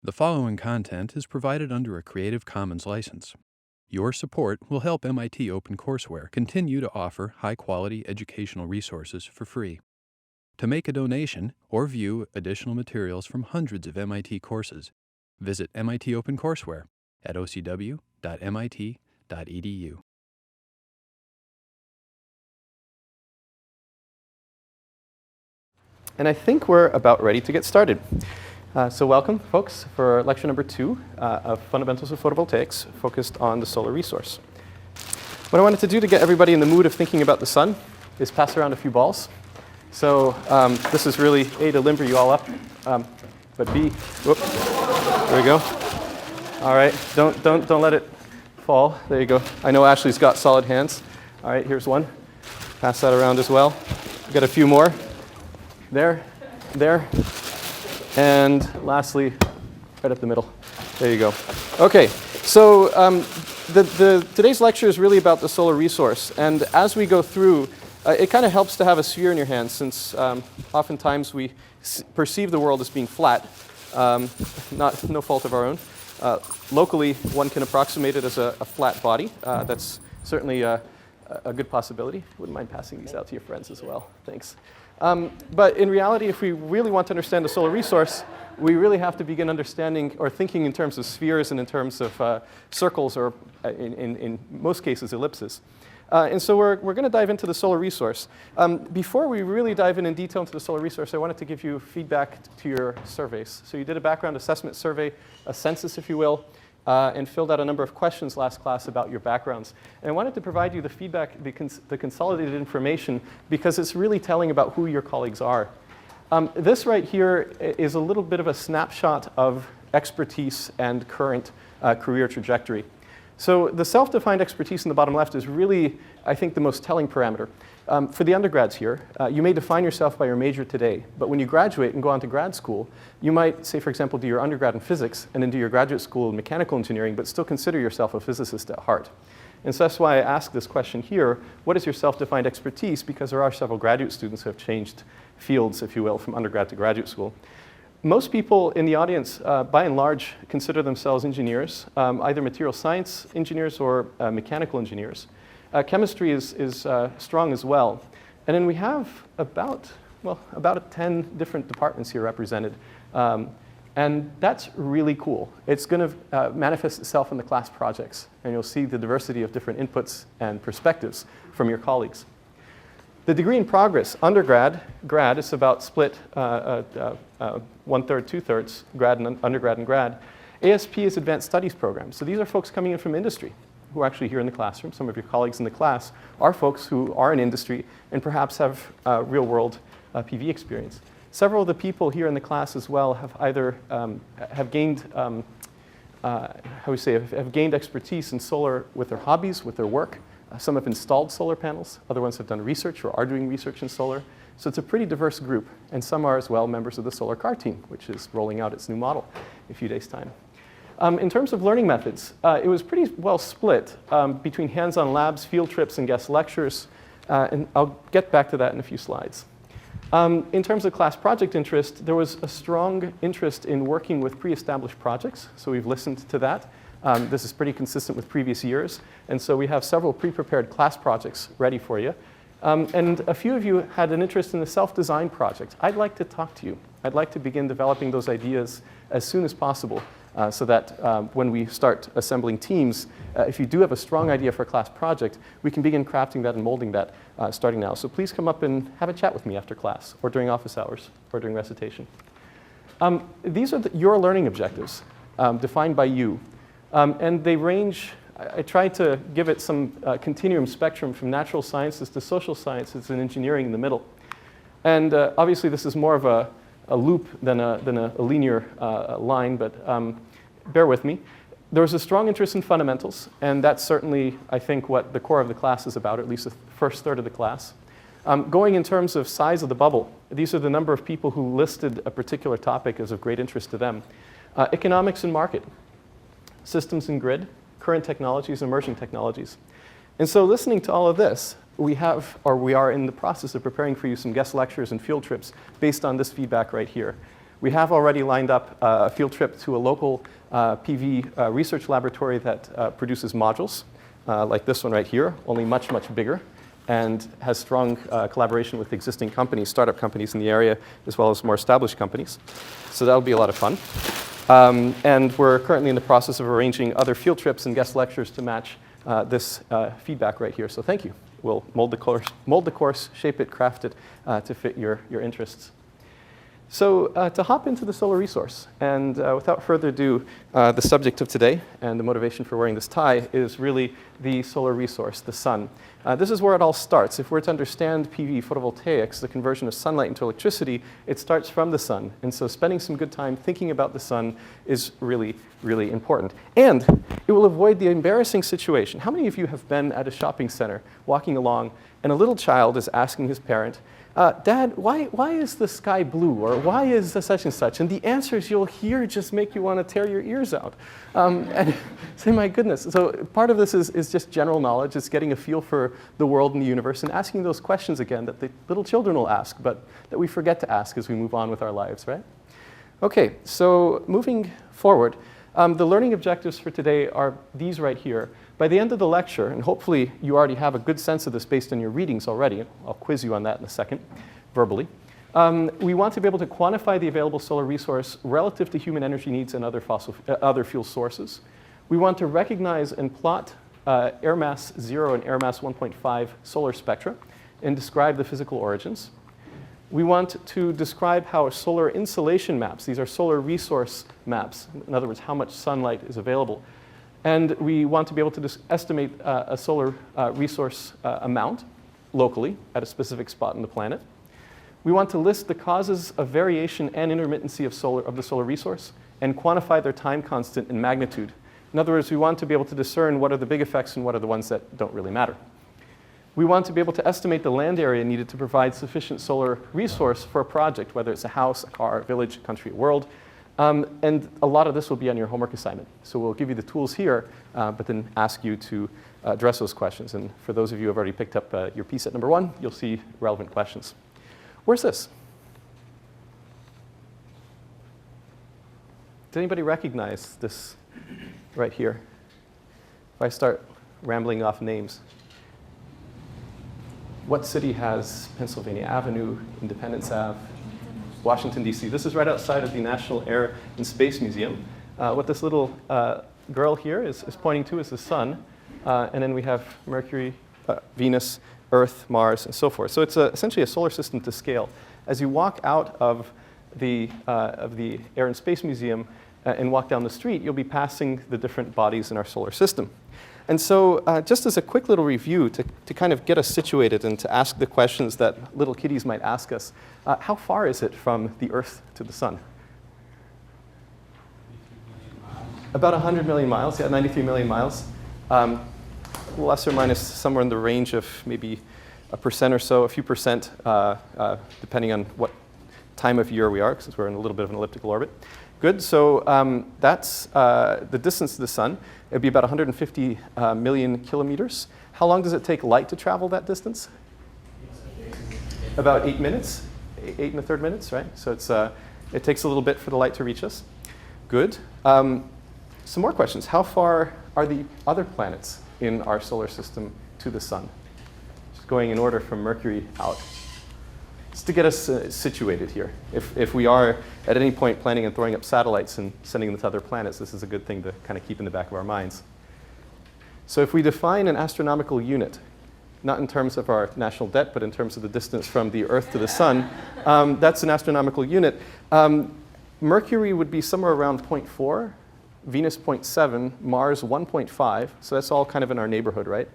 The following content is provided under a Creative Commons license. Your support will help MIT OpenCourseware continue to offer high-quality educational resources for free. To make a donation or view additional materials from hundreds of MIT courses, visit MIT OpenCourseware at ocw.mit.edu. And I think we're about ready to get started. So welcome, folks, for lecture number 2 of Fundamentals of Photovoltaics, focused on the solar resource. What I wanted to do to get everybody in the mood of thinking about the sun is pass around a few balls. So this is really A, to limber you all up, but B, whoop, there we go. All right, don't let it fall. There you go. I know Ashley's got solid hands. All right, here's one. Pass that around as well. We've got a few more. There, and lastly, right up the middle. There you go. Okay, so today's lecture is really about the solar resource. And as we go through, it kind of helps to have a sphere in your hands, since oftentimes we perceive the world as being flat, no fault of our own. Locally, one can approximate it as a flat body. That's certainly a good possibility. Wouldn't mind passing these out to your friends as well. Thanks. But in reality, if we really want to understand the solar resource, we really have to begin understanding or thinking in terms of spheres and in terms of circles, or in most cases, ellipses. And so we're going to dive into the solar resource. Before we really dive in detail into the solar resource, I wanted to give you feedback to your surveys. So you did a background assessment survey, a census, if you will, and filled out a number of questions last class about your backgrounds. And I wanted to provide you the feedback, the consolidated information, because it's really telling about who your colleagues are. This right here is a little bit of a snapshot of expertise and current career trajectory. So the self-defined expertise in the bottom left is really, I think, the most telling parameter. For the undergrads here, you may define yourself by your major today, but when you graduate and go on to grad school, you might, say, for example, do your undergrad in physics and then do your graduate school in mechanical engineering, but still consider yourself a physicist at heart. And so that's why I ask this question here: what is your self-defined expertise? Because there are several graduate students who have changed fields, if you will, from undergrad to graduate school. Most people in the audience, by and large, consider themselves engineers, either material science engineers or mechanical engineers. Chemistry is strong as well. And then we have about 10 different departments here represented. And that's really cool. It's going to manifest itself in the class projects. And you'll see the diversity of different inputs and perspectives from your colleagues. The degree in progress, undergrad, grad, is about split 1/3, 2/3, grad and undergrad and grad. ASP is Advanced Studies Program. So these are folks coming in from industry who are actually here in the classroom. Some of your colleagues in the class are folks who are in industry and perhaps have real-world PV experience. Several of the people here in the class as well have either have gained expertise in solar with their hobbies, with their work. Some have installed solar panels. Other ones have done research or are doing research in solar. So it's a pretty diverse group. And some are as well members of the solar car team, which is rolling out its new model in a few days' time. In terms of learning methods, it was pretty well split between hands-on labs, field trips, and guest lectures. And I'll get back to that in a few slides. In terms of class project interest, there was a strong interest in working with pre-established projects. So we've listened to that. This is pretty consistent with previous years. And so we have several pre-prepared class projects ready for you. And a few of you had an interest in the self-design project. I'd like to talk to you. I'd like to begin developing those ideas as soon as possible, so that when we start assembling teams, if you do have a strong idea for a class project, we can begin crafting that and molding that starting now. So please come up and have a chat with me after class, or during office hours, or during recitation. These are your learning objectives, defined by you. And they range, I tried to give it some continuum spectrum from natural sciences to social sciences and engineering in the middle. And obviously this is more of a loop than a linear line, but bear with me. There was a strong interest in fundamentals, and that's certainly, I think, what the core of the class is about, at least the first third of the class. Going in terms of size of the bubble, these are the number of people who listed a particular topic as of great interest to them. Economics and market, systems and grid, current technologies, emerging technologies. And so listening to all of this, we are in the process of preparing for you some guest lectures and field trips based on this feedback right here. We have already lined up a field trip to a local PV research laboratory that produces modules, like this one right here, only much, much bigger, and has strong collaboration with existing companies, startup companies in the area, as well as more established companies. So that'll be a lot of fun. And we're currently in the process of arranging other field trips and guest lectures to match this feedback right here. So thank you. We'll mold the course, shape it, craft it to fit your interests. So to hop into the solar resource, and without further ado, the subject of today and the motivation for wearing this tie is really the solar resource, the sun. This is where it all starts. If we're to understand PV photovoltaics, the conversion of sunlight into electricity, it starts from the sun. And so spending some good time thinking about the sun is really, really important. And it will avoid the embarrassing situation. How many of you have been at a shopping center walking along and a little child is asking his parent, Dad, why is the sky blue? Or why is the such and such? And the answers you'll hear just make you want to tear your ears out. And say, my goodness. So part of this is just general knowledge. It's getting a feel for the world and the universe and asking those questions again that the little children will ask, but that we forget to ask as we move on with our lives, right? Okay, so moving forward, the learning objectives for today are these right here. By the end of the lecture, and hopefully you already have a good sense of this based on your readings already, I'll quiz you on that in a second, verbally. We want to be able to quantify the available solar resource relative to human energy needs and other fuel sources. We want to recognize and plot air mass 0 and air mass 1.5 solar spectra and describe the physical origins. We want to describe how solar insolation maps, these are solar resource maps, in other words, how much sunlight is available. And we want to be able to estimate a solar resource amount locally at a specific spot on the planet. We want to list the causes of variation and intermittency of the solar resource and quantify their time constant and magnitude. In other words, we want to be able to discern what are the big effects and what are the ones that don't really matter. We want to be able to estimate the land area needed to provide sufficient solar resource for a project, whether it's a house, a car, a village, a country, a world. And a lot of this will be on your homework assignment. So we'll give you the tools here, but then ask you to address those questions. And for those of you who have already picked up your piece at number 1, you'll see relevant questions. Where's this? Does anybody recognize this right here? If I start rambling off names. What city has Pennsylvania Avenue, Independence Ave, Washington, D.C.? This is right outside of the National Air and Space Museum. What this little girl here is pointing to is the sun. And then we have Mercury, Venus, Earth, Mars, and so forth. So it's essentially a solar system to scale. As you walk out of the Air and Space Museum and walk down the street, you'll be passing the different bodies in our solar system. And so just as a quick little review to kind of get us situated and to ask the questions that little kiddies might ask us, how far is it from the Earth to the sun? About 100 million miles, yeah, 93 million miles. Plus or minus somewhere in the range of maybe 1% or so, a few percent, depending on what time of year we are, since we're in a little bit of an elliptical orbit. Good, so that's the distance to the sun. It'd be about 150 million kilometers. How long does it take light to travel that distance? About 8 minutes, 8 1/3 minutes, right? So it takes a little bit for the light to reach us. Good. Some more questions. How far are the other planets in our solar system to the sun? Just going in order from Mercury out. Just to get us situated here. If we are at any point planning on throwing up satellites and sending them to other planets, this is a good thing to kind of keep in the back of our minds. So if we define an astronomical unit, not in terms of our national debt, but in terms of the distance from the Earth to the sun, that's an astronomical unit. Mercury would be somewhere around 0.4, Venus 0.7, Mars 1.5, so that's all kind of in our neighborhood, right?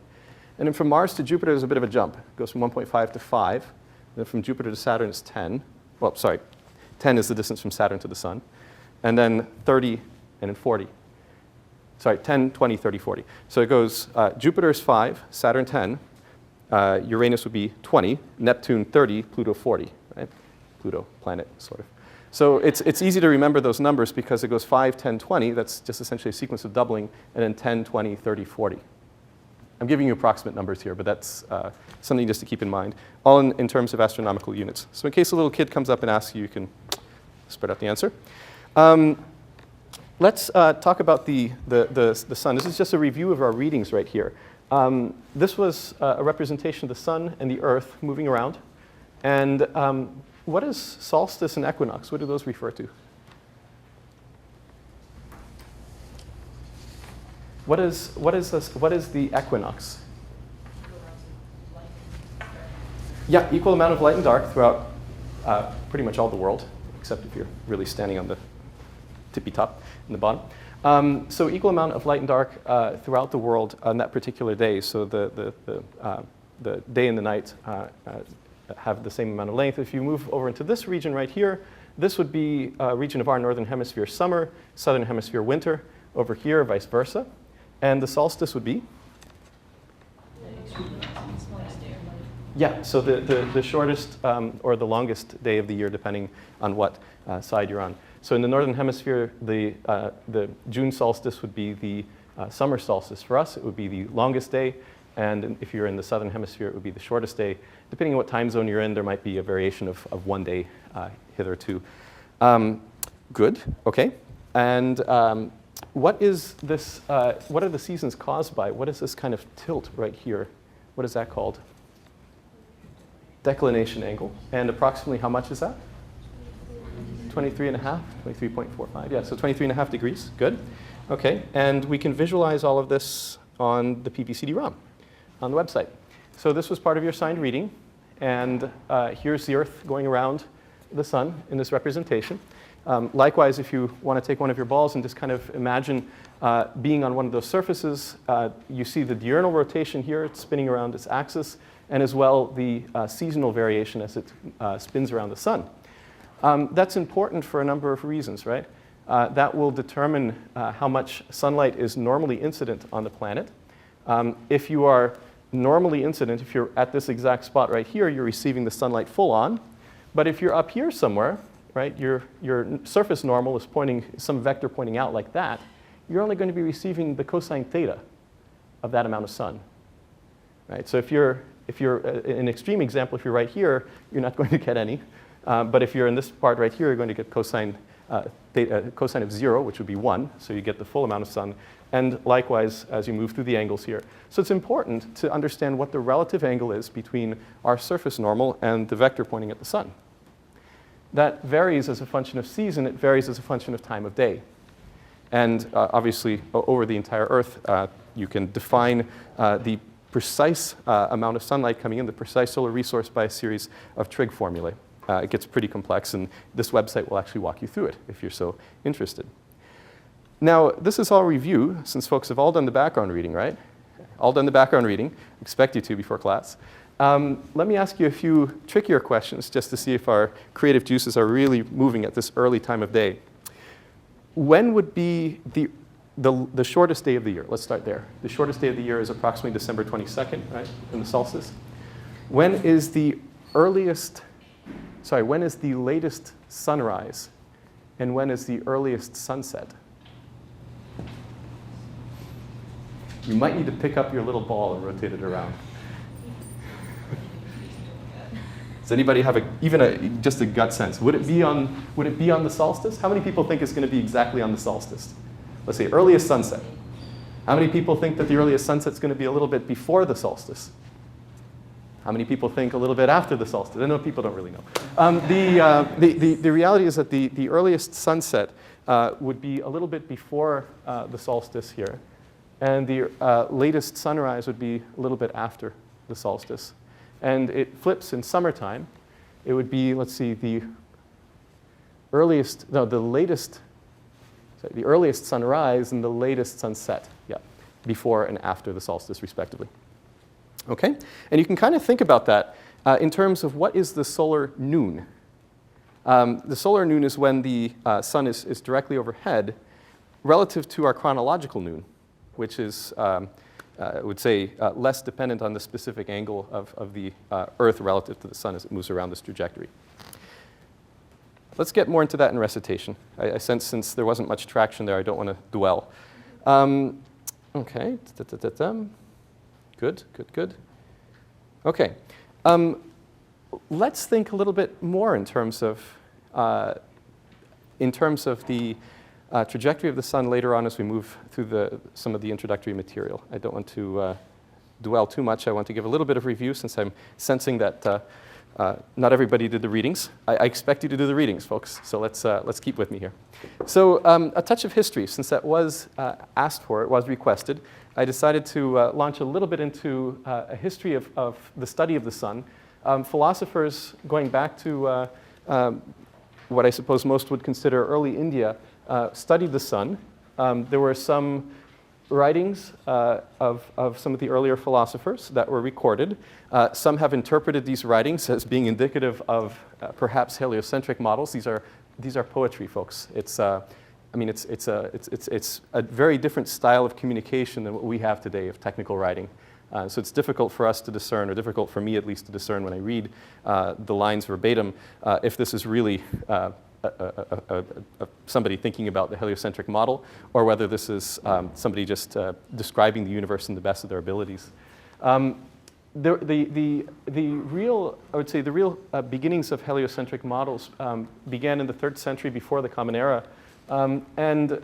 And then from Mars to Jupiter, there's a bit of a jump. It goes from 1.5 to 5. And then from Jupiter to Saturn is 10. Well, sorry, 10 is the distance from Saturn to the sun. And then 30 and then 40. Sorry, 10, 20, 30, 40. So it goes Jupiter is 5, Saturn 10, Uranus would be 20, Neptune 30, Pluto 40, right? Pluto, planet, sort of. So it's easy to remember those numbers because it goes 5, 10, 20. That's just essentially a sequence of doubling, and then 10, 20, 30, 40. I'm giving you approximate numbers here, but that's something just to keep in mind, all in terms of astronomical units. So in case a little kid comes up and asks you, you can spread out the answer. Let's talk about the sun. This is just a review of our readings right here. This was a representation of the sun and the earth moving around. And what is solstice and equinox? What do those refer to? What is the equinox? Yeah, equal amount of light and dark throughout pretty much all the world, except if you're really standing on the tippy top in the bottom. So equal amount of light and dark throughout the world on that particular day. So the day and the night have the same amount of length. If you move over into this region right here, this would be a region of our northern hemisphere summer, southern hemisphere winter. Over here, vice versa. And the solstice would be? Yeah, so the shortest or the longest day of the year, depending on what side you're on. So in the northern hemisphere, the June solstice would be the summer solstice. For us, it would be the longest day. And if you're in the southern hemisphere, it would be the shortest day. Depending on what time zone you're in, there might be a variation of 1 day hitherto. Good, okay. And what is this, what are the seasons caused by? What is this kind of tilt right here? What is that called? Declination angle. And approximately how much is that? 23.5, 23.45. Yeah, so 23.5 degrees. Good. Okay, and we can visualize all of this on the PV-CD-ROM on the website. So this was part of your signed reading. And here's the Earth going around the sun in this representation. Likewise, if you want to take one of your balls and just kind of imagine being on one of those surfaces, you see the diurnal rotation here, it's spinning around its axis, and as well the seasonal variation as it spins around the sun. That's important for a number of reasons, right? That will determine how much sunlight is normally incident on the planet. If you are normally incident, if you're at this exact spot right here, you're receiving the sunlight full on. But if you're up here somewhere, right, your surface normal is pointing, some vector pointing out like that, you're only going to be receiving the cosine theta of that amount of sun. Right? So if you're an extreme example, if you're right here, you're not going to get any. But if you're in this part right here, you're going to get cosine of 0, which would be 1, so you get the full amount of sun. And likewise, as you move through the angles here. So it's important to understand what the relative angle is between our surface normal and the vector pointing at the sun. That varies as a function of season. It varies as a function of time of day. And obviously, over the entire Earth, you can define the precise amount of sunlight coming in, the precise solar resource, by a series of trig formulae. It gets pretty complex, and this website will actually walk you through it if you're so interested. Now, this is all review, since folks have all done the background reading, right? All done the background reading. Expect you to before class. Let me ask you a few trickier questions just to see if our creative juices are really moving at this early time of day. When would be the shortest day of the year? Let's start there. The shortest day of the year is approximately December 22nd, right, in the solstice. When is the latest sunrise? And when is the earliest sunset? You might need to pick up your little ball and rotate it around. Does anybody have just a gut sense? Would it be on the solstice? How many people think it's going to be exactly on the solstice? Let's say earliest sunset. How many people think that the earliest sunset is going to be a little bit before the solstice? How many people think a little bit after the solstice? I know people don't really know. The reality is that the earliest sunset would be a little bit before the solstice here. And the latest sunrise would be a little bit after the solstice. And it flips in summertime. It would be, let's see, the earliest sunrise and the latest sunset, yeah, before and after the solstice, respectively. Okay? And you can kind of think about that in terms of what is the solar noon. The solar noon is when the sun is directly overhead relative to our chronological noon, which is, I would say, less dependent on the specific angle of the Earth relative to the sun as it moves around this trajectory. Let's get more into that in recitation. I sense since there wasn't much traction there, I don't want to dwell. Okay. Good. Okay. Let's think a little bit more in terms of in terms of the trajectory of the sun later on as we move through some of the introductory material. I don't want to dwell too much. I want to give a little bit of review since I'm sensing that not everybody did the readings. I expect you to do the readings, folks, so let's keep with me here. So a touch of history, since that was asked for, it was requested. I decided to launch a little bit into a history of the study of the sun. Philosophers going back to what I suppose most would consider early India studied the sun. There were some writings of some of the earlier philosophers that were recorded. Some have interpreted these writings as being indicative of perhaps heliocentric models. These are poetry, folks. It's a very different style of communication than what we have today of technical writing. So it's difficult for us to discern, or difficult for me at least to discern when I read the lines verbatim, if this is really somebody thinking about the heliocentric model, or whether this is somebody just describing the universe in the best of their abilities. The real beginnings of heliocentric models began in the 3rd century before the Common Era, and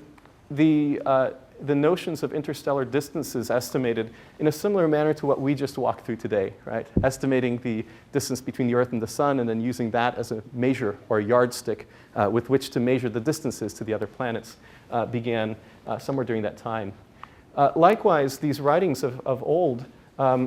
the notions of interstellar distances estimated in a similar manner to what we just walked through today, right? Estimating the distance between the Earth and the Sun and then using that as a measure or a yardstick with which to measure the distances to the other planets began somewhere during that time. Likewise, these writings of old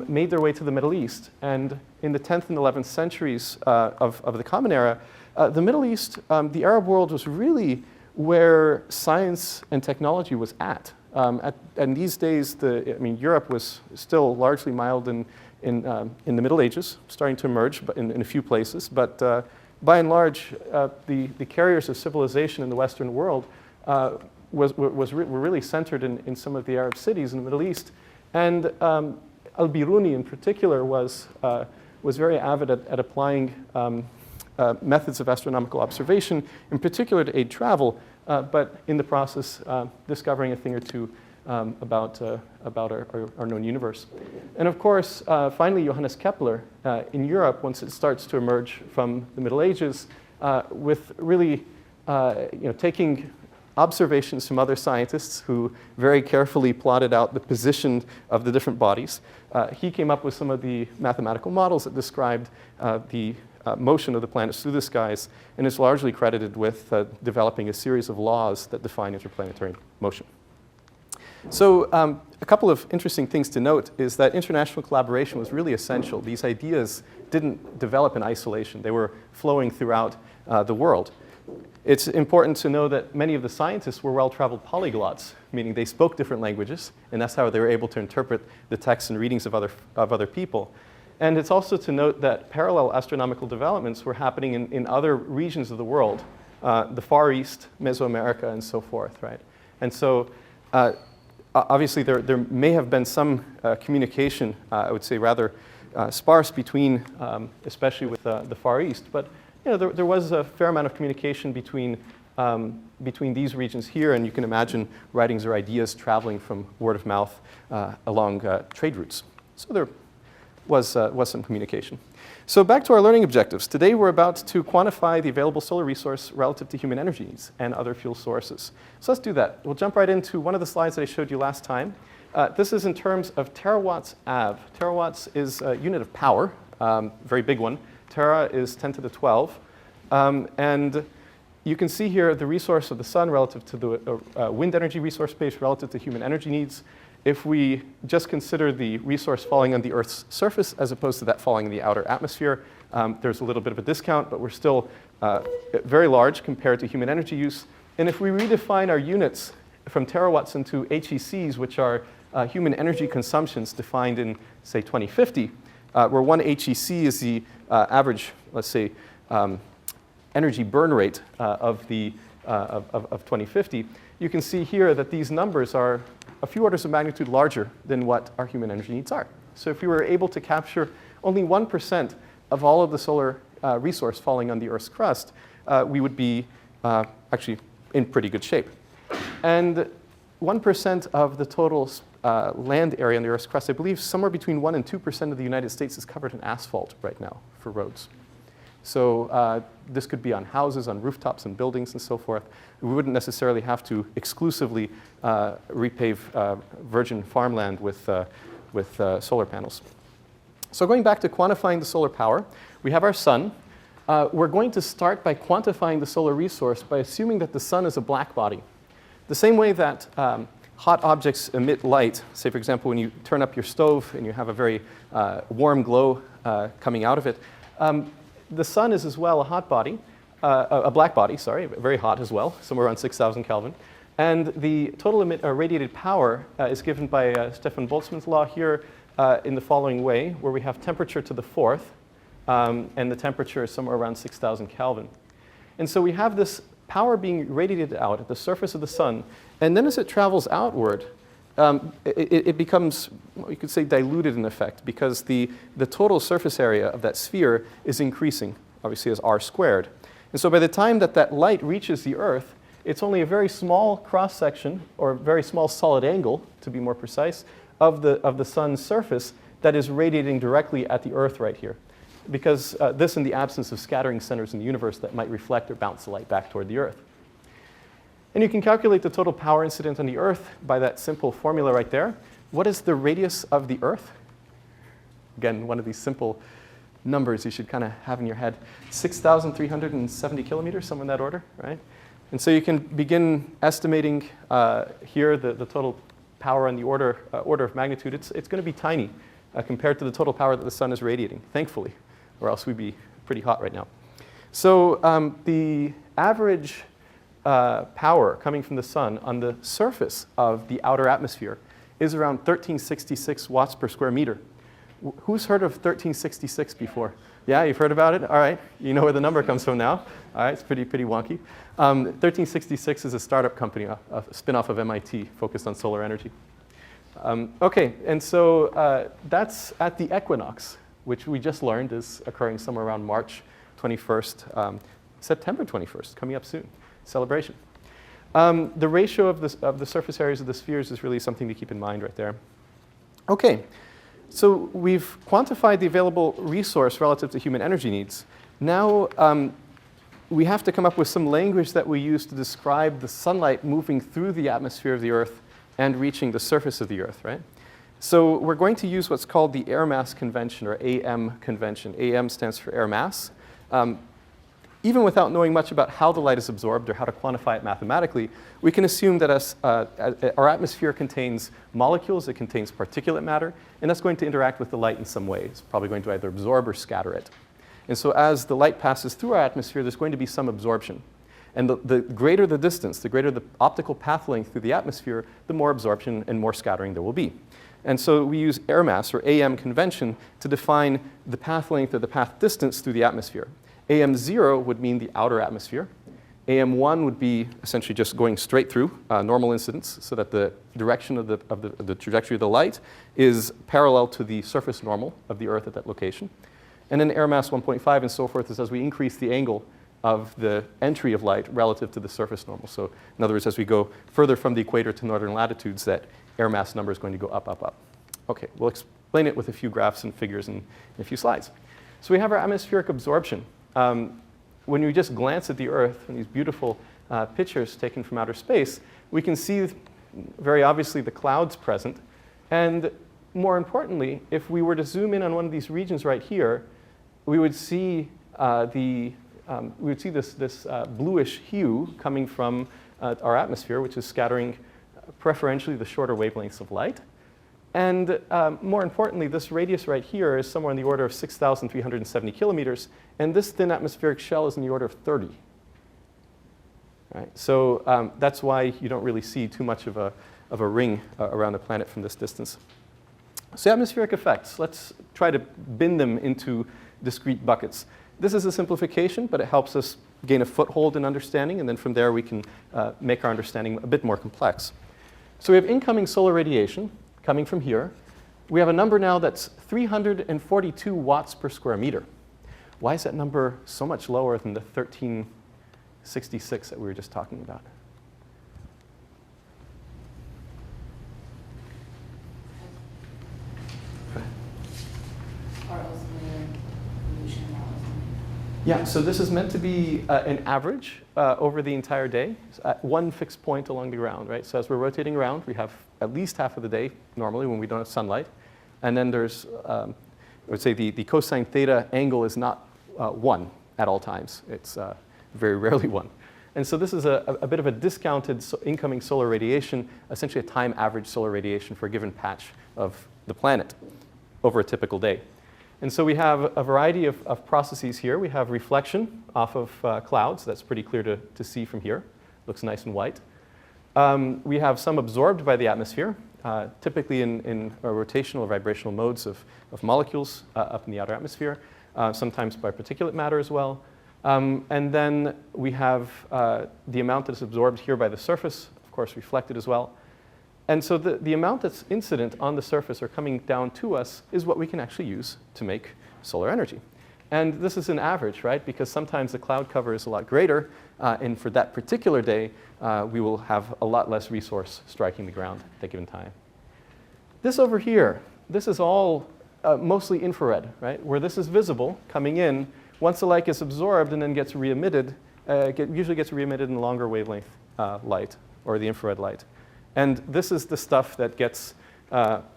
made their way to the Middle East, and in the 10th and 11th centuries of the Common Era, the Middle East, the Arab world was really where science and technology was at. And these days, Europe was still largely mild in the Middle Ages, starting to emerge but in a few places. But by and large, the carriers of civilization in the Western world were really centered in some of the Arab cities in the Middle East. And Al-Biruni in particular was very avid at applying methods of astronomical observation, in particular to aid travel, but in the process discovering a thing or two about our known universe. And of course, finally, Johannes Kepler in Europe, once it starts to emerge from the Middle Ages, with really taking observations from other scientists who very carefully plotted out the position of the different bodies. He came up with some of the mathematical models that described the motion of the planets through the skies, and is largely credited with developing a series of laws that define interplanetary motion. So a couple of interesting things to note is that international collaboration was really essential. These ideas didn't develop in isolation. They were flowing throughout the world. It's important to know that many of the scientists were well-traveled polyglots, meaning they spoke different languages, and that's how they were able to interpret the texts and readings of other people. And it's also to note that parallel astronomical developments were happening in other regions of the world, the Far East, Mesoamerica, and so forth, right? And so obviously there may have been some communication, I would say rather sparse between, especially with the Far East, but there was a fair amount of communication between these regions here, and you can imagine writings or ideas traveling from word of mouth along trade routes. So there was some communication. So back to our learning objectives. Today we're about to quantify the available solar resource relative to human energy needs and other fuel sources. So let's do that. We'll jump right into one of the slides that I showed you last time. This is in terms of terawatts av. Terawatts is a unit of power, very big one. Tera is 10 to the 12. And you can see here the resource of the sun relative to the wind energy resource base relative to human energy needs. If we just consider the resource falling on the Earth's surface as opposed to that falling in the outer atmosphere, there's a little bit of a discount, but we're still very large compared to human energy use. And if we redefine our units from terawatts into HECs, which are human energy consumptions defined in, say, 2050, where 1 HEC is the average, let's say, energy burn rate of 2050, you can see here that these numbers are a few orders of magnitude larger than what our human energy needs are. So if we were able to capture only 1% of all of the solar resource falling on the Earth's crust, we would be actually in pretty good shape. And 1% of the total land area on the Earth's crust, I believe somewhere between 1 and 2% of the United States is covered in asphalt right now for roads. So this could be on houses, on rooftops and buildings and so forth. We wouldn't necessarily have to exclusively repave virgin farmland with solar panels. So going back to quantifying the solar power, we have our sun. We're going to start by quantifying the solar resource by assuming that the sun is a black body. The same way that hot objects emit light, say for example when you turn up your stove and you have a very warm glow coming out of it, the sun is as well a hot body, a black body, sorry, very hot as well, somewhere around 6,000 Kelvin. And the total radiated power is given by Stefan Boltzmann's law here in the following way, where we have temperature to the fourth, and the temperature is somewhere around 6,000 Kelvin. And so we have this power being radiated out at the surface of the sun, and then as it travels outward, it becomes, well, you could say, diluted in effect, because the total surface area of that sphere is increasing, obviously as r squared. And so by the time that that light reaches the Earth, it's only a very small cross-section, or a very small solid angle, to be more precise, of the sun's surface that is radiating directly at the Earth right here. Because this in the absence of scattering centers in the universe that might reflect or bounce the light back toward the Earth. And you can calculate the total power incident on the Earth by that simple formula right there. What is the radius of the Earth? Again, one of these simple numbers you should kind of have in your head. 6,370 kilometers, somewhere in that order, right? And so you can begin estimating here the total power on the order of magnitude. It's going to be tiny compared to the total power that the sun is radiating, thankfully, or else we'd be pretty hot right now. So the average power coming from the sun on the surface of the outer atmosphere is around 1366 watts per square meter. Who's heard of 1366 before? Yeah, you've heard about it? All right. You know where the number comes from now. All right, it's pretty wonky. 1366 is a startup company, a spin-off of MIT focused on solar energy. OK, and so that's at the equinox, which we just learned is occurring somewhere around March 21st, September 21st, coming up soon. Celebration. The ratio of the surface areas of the spheres is really something to keep in mind right there. OK, so we've quantified the available resource relative to human energy needs. Now we have to come up with some language that we use to describe the sunlight moving through the atmosphere of the Earth and reaching the surface of the Earth, right? So we're going to use what's called the air mass convention, or AM convention. AM stands for air mass. Even without knowing much about how the light is absorbed or how to quantify it mathematically, we can assume that our atmosphere contains molecules, it contains particulate matter, and that's going to interact with the light in some way. It's probably going to either absorb or scatter it. And so as the light passes through our atmosphere, there's going to be some absorption. And the greater the distance, the greater the optical path length through the atmosphere, the more absorption and more scattering there will be. And so we use air mass, or AM convention, to define the path length or the path distance through the atmosphere. AM0 would mean the outer atmosphere. AM1 would be essentially just going straight through normal incidence, so that the direction of the trajectory of the light is parallel to the surface normal of the Earth at that location. And then air mass 1.5 and so forth is as we increase the angle of the entry of light relative to the surface normal. So in other words, as we go further from the equator to northern latitudes, that air mass number is going to go up, up, up. OK, we'll explain it with a few graphs and figures in a few slides. So we have our atmospheric absorption. When you just glance at the Earth and these beautiful pictures taken from outer space, we can see very obviously the clouds present. And more importantly, if we were to zoom in on one of these regions right here, we would see this bluish hue coming from our atmosphere, which is scattering preferentially the shorter wavelengths of light. And more importantly, this radius right here is somewhere in the order of 6,370 kilometers. And this thin atmospheric shell is in the order of 30. Right? So that's why you don't really see too much of a ring around the planet from this distance. So atmospheric effects, let's try to bin them into discrete buckets. This is a simplification, but it helps us gain a foothold in understanding. And then from there, we can make our understanding a bit more complex. So we have incoming solar radiation coming from here. We have a number now that's 342 watts per square meter. Why is that number so much lower than the 1366 that we were just talking about? Yeah, so this is meant to be an average over the entire day at one fixed point along the ground, right? So as we're rotating around, we have at least half of the day normally when we don't have sunlight. And then there's, I would say the cosine theta angle is not 1 at all times. It's very rarely 1. And so this is a bit of a discounted incoming solar radiation, essentially a time average solar radiation for a given patch of the planet over a typical day. And so we have a variety of processes here. We have reflection off of clouds. That's pretty clear to see from here. Looks nice and white. We have some absorbed by the atmosphere, typically in rotational or vibrational modes of molecules up in the outer atmosphere, sometimes by particulate matter as well. And then we have the amount that's absorbed here by the surface, of course, reflected as well. And so the amount that's incident on the surface or coming down to us is what we can actually use to make solar energy. And this is an average, right? Because sometimes the cloud cover is a lot greater, and for that particular day, we will have a lot less resource striking the ground at that given time. This over here, this is all mostly infrared, right? Where this is visible coming in, once the light gets absorbed and then gets re-emitted, usually gets re-emitted in longer wavelength light, or the infrared light. And this is the stuff that gets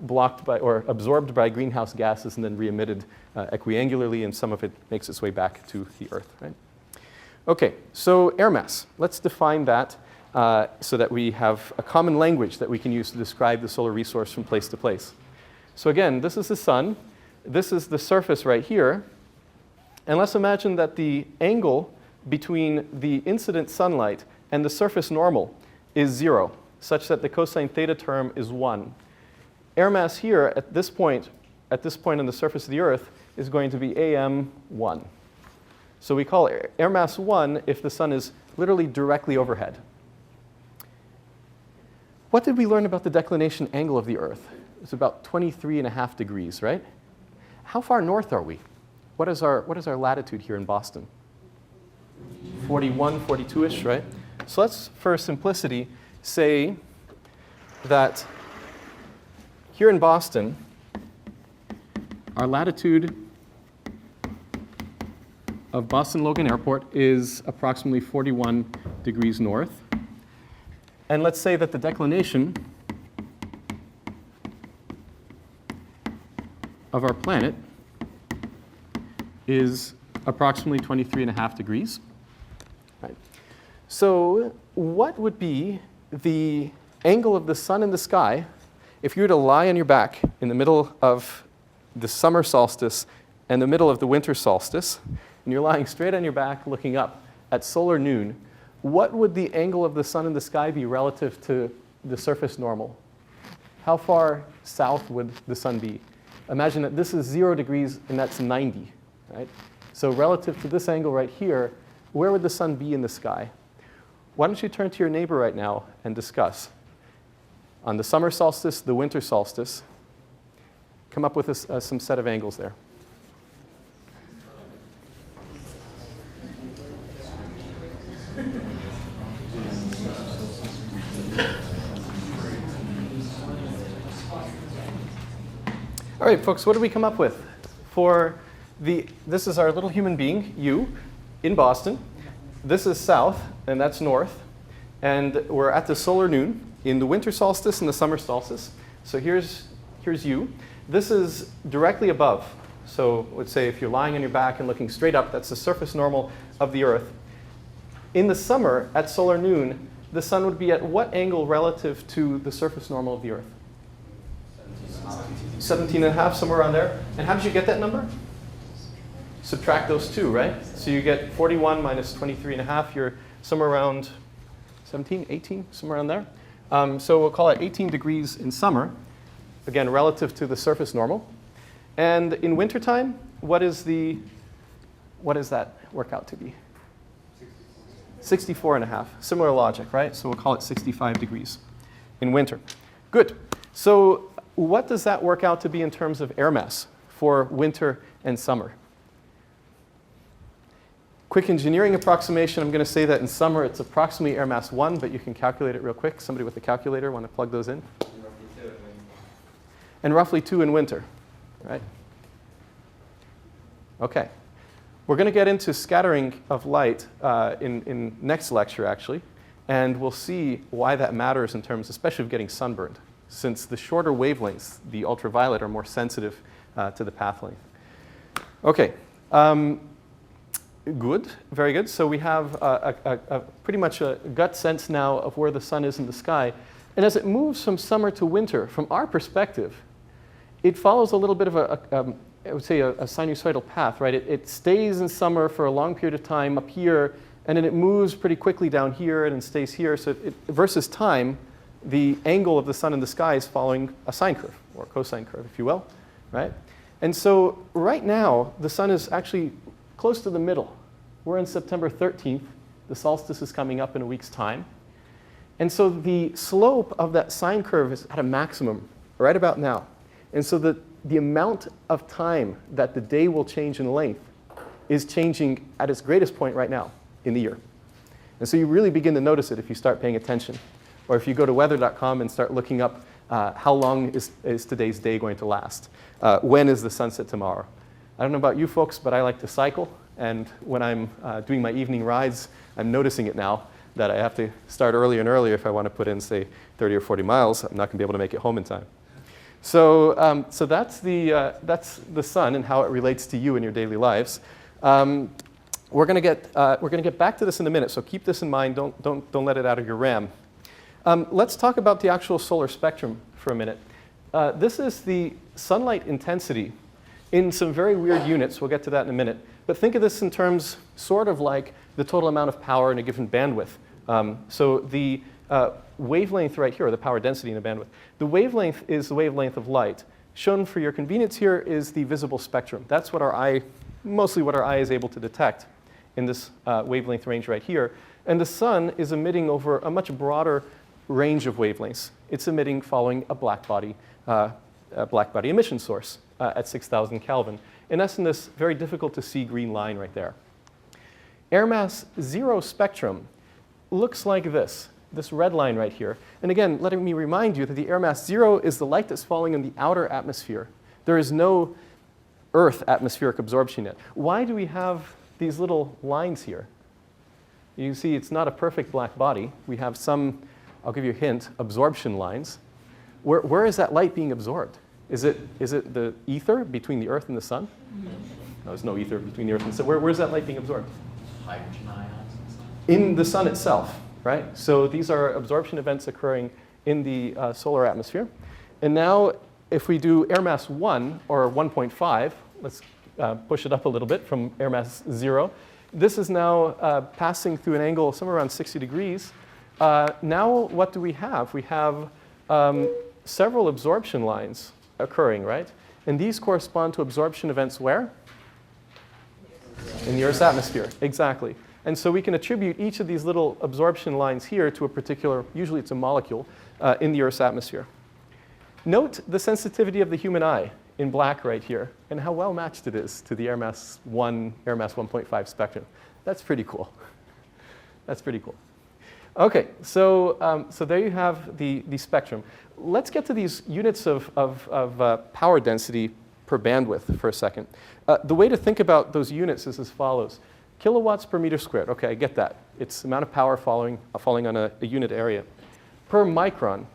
blocked by or absorbed by greenhouse gases and then re-emitted equiangularly, and some of it makes its way back to the Earth, right? Okay, so air mass. Let's define that so that we have a common language that we can use to describe the solar resource from place to place. So again, this is the sun. This is the surface right here. And let's imagine that the angle between the incident sunlight and the surface normal is 0, such that the cosine theta term is 1. Air mass here at this point on the surface of the Earth is going to be AM1. So we call air mass 1 if the sun is literally directly overhead. What did we learn about the declination angle of the Earth? It's about 23.5 degrees, right? How far north are we? What is our latitude here in Boston? 41, 42-ish, right? So let's, for simplicity, say that here in Boston, our latitude of Boston Logan Airport is approximately 41 degrees north. And let's say that the declination of our planet is approximately 23.5 degrees. Right. So what would be the angle of the sun in the sky if you were to lie on your back in the middle of the summer solstice and the middle of the winter solstice, and you're lying straight on your back looking up at solar noon? What would the angle of the sun in the sky be relative to the surface normal? How far south would the sun be? Imagine that this is 0 degrees and that's 90, right? So relative to this angle right here, where would the sun be in the sky? Why don't you turn to your neighbor right now and discuss. On the summer solstice, the winter solstice, come up with some set of angles there. All right, folks, what did we come up with? This is our little human being, you, in Boston. This is south, and that's north. And we're at the solar noon in the winter solstice and the summer solstice. So here's you. This is directly above. So let's say if you're lying on your back and looking straight up, that's the surface normal of the Earth. In the summer, at solar noon, the sun would be at what angle relative to the surface normal of the Earth? 17.5, somewhere around there. And how did you get that number? Subtract those two, right? So you get 41 minus 23.5. You're somewhere around 17, 18, somewhere around there. So we'll call it 18 degrees in summer, again, relative to the surface normal. And in wintertime, what does that work out to be? 64.5. Similar logic, right? So we'll call it 65 degrees in winter. Good. So what does that work out to be in terms of air mass for winter and summer? Quick engineering approximation, I'm going to say that in summer it's approximately air mass 1, but you can calculate it real quick. Somebody with a calculator want to plug those in? And roughly 2 in winter, right? Okay. We're going to get into scattering of light in next lecture, actually, and we'll see why that matters in terms, especially of getting sunburned, since the shorter wavelengths, the ultraviolet, are more sensitive to the path length. Okay, good, very good. So we have pretty much a gut sense now of where the sun is in the sky. And as it moves from summer to winter, from our perspective, it follows a little bit of I would say a sinusoidal path, right? It stays in summer for a long period of time up here, and then it moves pretty quickly down here and then stays here. So versus time, the angle of the sun in the sky is following a sine curve, or cosine curve, if you will, right? And so right now, the sun is actually close to the middle. We're on September 13th. The solstice is coming up in a week's time. And so the slope of that sine curve is at a maximum right about now. And so the amount of time that the day will change in length is changing at its greatest point right now in the year. And so you really begin to notice it if you start paying attention. Or if you go to weather.com and start looking up how long is today's day going to last? When is the sunset tomorrow? I don't know about you folks, but I like to cycle. And when I'm doing my evening rides, I'm noticing it now that I have to start earlier and earlier if I want to put in, say, 30 or 40 miles. I'm not going to be able to make it home in time. So, so that's the sun and how it relates to you in your daily lives. We're going to get back to this in a minute, so keep this in mind. Don't let it out of your RAM. Let's talk about the actual solar spectrum for a minute. This is the sunlight intensity in some very weird units. We'll get to that in a minute. But think of this in terms sort of like the total amount of power in a given bandwidth. So the wavelength right here, or the power density in a bandwidth, the wavelength is the wavelength of light. Shown for your convenience here is the visible spectrum. That's what our eye, mostly what our eye is able to detect in this wavelength range right here. And the sun is emitting over a much broader range of wavelengths. It's emitting following a black body emission source at 6,000 Kelvin. And that's in this very difficult to see green line right there. Air mass 0 spectrum looks like this red line right here. And again, letting me remind you that the air mass 0 is the light that's falling in the outer atmosphere. There is no Earth atmospheric absorption yet. Why do we have these little lines here? You see it's not a perfect black body. We have some, I'll give you a hint, absorption lines. Where is that light being absorbed? Is it the ether between the Earth and the sun? No, there's no ether between the Earth and the sun. Where's that light being absorbed? Hydrogen ions and stuff. In the sun itself, right? So these are absorption events occurring in the solar atmosphere. And now if we do air mass 1 or 1.5, let's push it up a little bit from air mass 0. This is now passing through an angle somewhere around 60 degrees. Now what do we have? We have several absorption lines occurring, right? And these correspond to absorption events where? In the Earth's atmosphere, exactly. And so we can attribute each of these little absorption lines here to a particular, usually it's a molecule, in the Earth's atmosphere. Note the sensitivity of the human eye in black right here, and how well matched it is to the air mass 1, air mass 1.5 spectrum. That's pretty cool. That's pretty cool. Okay, so there you have the spectrum. Let's get to these units of power density per bandwidth for a second. The way to think about those units is as follows. Kilowatts per meter squared. Okay, I get that. It's the amount of power falling on a unit area. Per micron.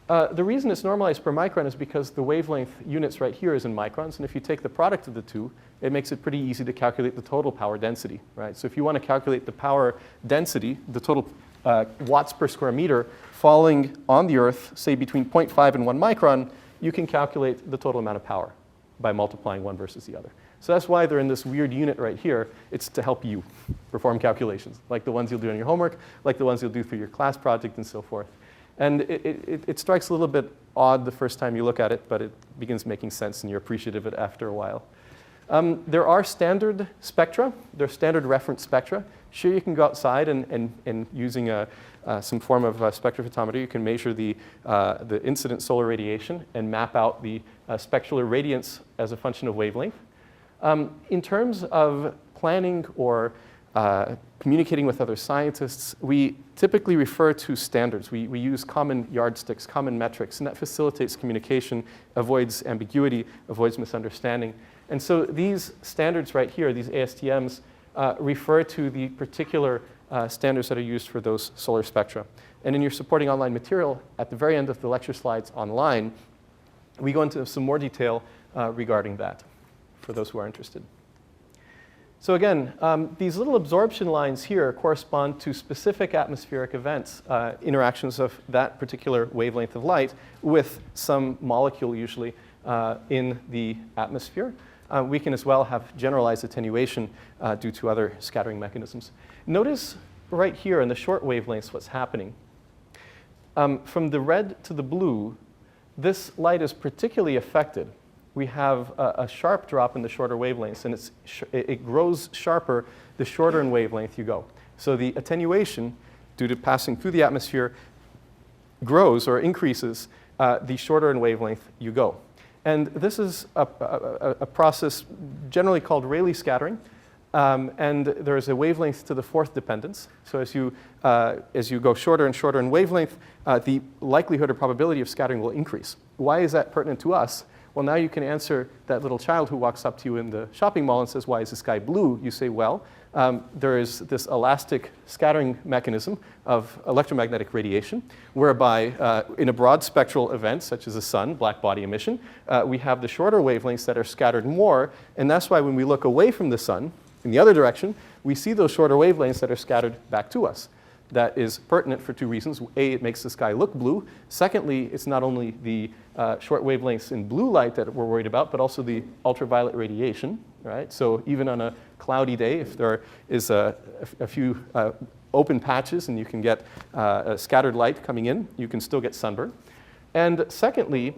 The reason it's normalized per micron is because the wavelength units right here is in microns, and if you take the product of the two, it makes it pretty easy to calculate the total power density, right? So if you want to calculate the power density, the total watts per square meter falling on the Earth, say between 0.5 and 1 micron, you can calculate the total amount of power by multiplying one versus the other. So that's why they're in this weird unit right here. It's to help you perform calculations, like the ones you'll do on your homework, like the ones you'll do through your class project, and so forth. And it strikes a little bit odd the first time you look at it, but it begins making sense, and you're appreciative of it after a while. There are standard spectra. There are standard reference spectra. Sure, you can go outside and using some form of spectrophotometer, you can measure the incident solar radiation and map out the spectral irradiance as a function of wavelength. In terms of planning or communicating with other scientists, we typically refer to standards. We use common yardsticks, common metrics, and that facilitates communication, avoids ambiguity, avoids misunderstanding. And so these standards right here, these ASTMs, refer to the particular standards that are used for those solar spectra. And in your supporting online material, at the very end of the lecture slides online, we go into some more detail regarding that for those who are interested. So again, these little absorption lines here correspond to specific atmospheric events, interactions of that particular wavelength of light with some molecule usually in the atmosphere. We can as well have generalized attenuation due to other scattering mechanisms. Notice right here in the short wavelengths what's happening. From the red to the blue, this light is particularly affected. We have a sharp drop in the shorter wavelengths, and it grows sharper the shorter in wavelength you go. So the attenuation, due to passing through the atmosphere, grows or increases the shorter in wavelength you go. And this is a process generally called Rayleigh scattering. And there is a wavelength to the fourth dependence. So as you go shorter and shorter in wavelength, the likelihood or probability of scattering will increase. Why is that pertinent to us? Well, now you can answer that little child who walks up to you in the shopping mall and says, why is the sky blue? You say, well, there is this elastic scattering mechanism of electromagnetic radiation, whereby in a broad spectral event, such as the sun, black body emission, we have the shorter wavelengths that are scattered more. And that's why when we look away from the sun, in the other direction, we see those shorter wavelengths that are scattered back to us. That is pertinent for two reasons. A, it makes the sky look blue. Secondly, it's not only the short wavelengths in blue light that we're worried about, but also the ultraviolet radiation, right? So even on a cloudy day, if there is a few open patches and you can get a scattered light coming in, you can still get sunburn. And secondly,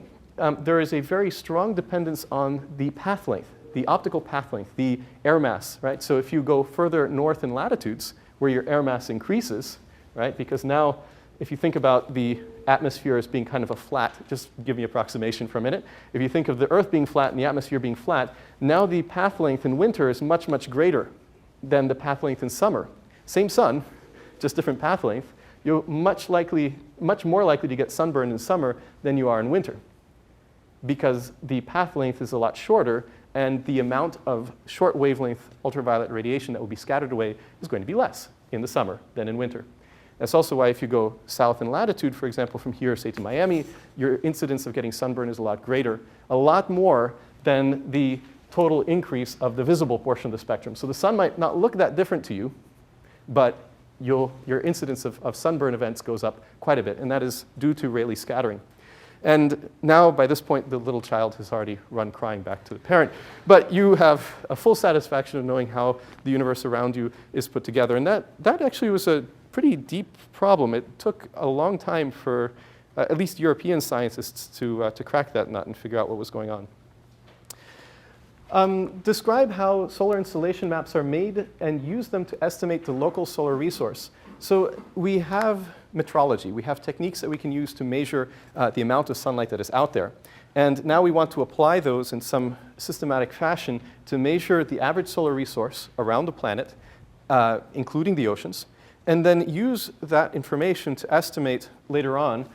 there is a very strong dependence on the path length, the optical path length, the air mass, right? So if you go further north in latitudes, where your air mass increases, right? Because now, if you think about the atmosphere as being kind of a flat, just give me an approximation for a minute. If you think of the Earth being flat and the atmosphere being flat, now the path length in winter is much, much greater than the path length in summer. Same sun, just different path length. You're much more likely to get sunburn in summer than you are in winter, because the path length is a lot shorter, and the amount of short wavelength ultraviolet radiation that will be scattered away is going to be less in the summer than in winter. That's also why if you go south in latitude, for example, from here, say to Miami, your incidence of getting sunburn is a lot greater, a lot more than the total increase of the visible portion of the spectrum. So the sun might not look that different to you, but your incidence of sunburn events goes up quite a bit, and that is due to Rayleigh scattering. And now, by this point, the little child has already run crying back to the parent. But you have a full satisfaction of knowing how the universe around you is put together. And that actually was a pretty deep problem. It took a long time for at least European scientists to crack that nut and figure out what was going on. Describe how solar installation maps are made and use them to estimate the local solar resource. So we have metrology. We have techniques that we can use to measure the amount of sunlight that is out there. And now we want to apply those in some systematic fashion to measure the average solar resource around the planet, including the oceans, and then use that information to estimate later on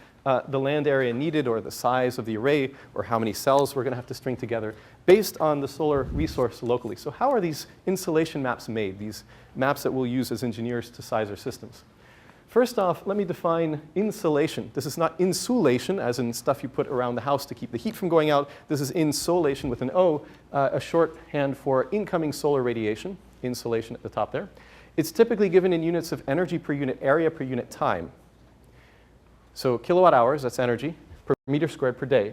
the land area needed, or the size of the array, or how many cells we're going to have to string together based on the solar resource locally. So how are these insolation maps made, these maps that we'll use as engineers to size our systems? First off, let me define insolation. This is not insulation, as in stuff you put around the house to keep the heat from going out. This is insolation with an O, a shorthand for incoming solar radiation, insolation at the top there. It's typically given in units of energy per unit area per unit time. So kilowatt hours, that's energy, per meter squared per day.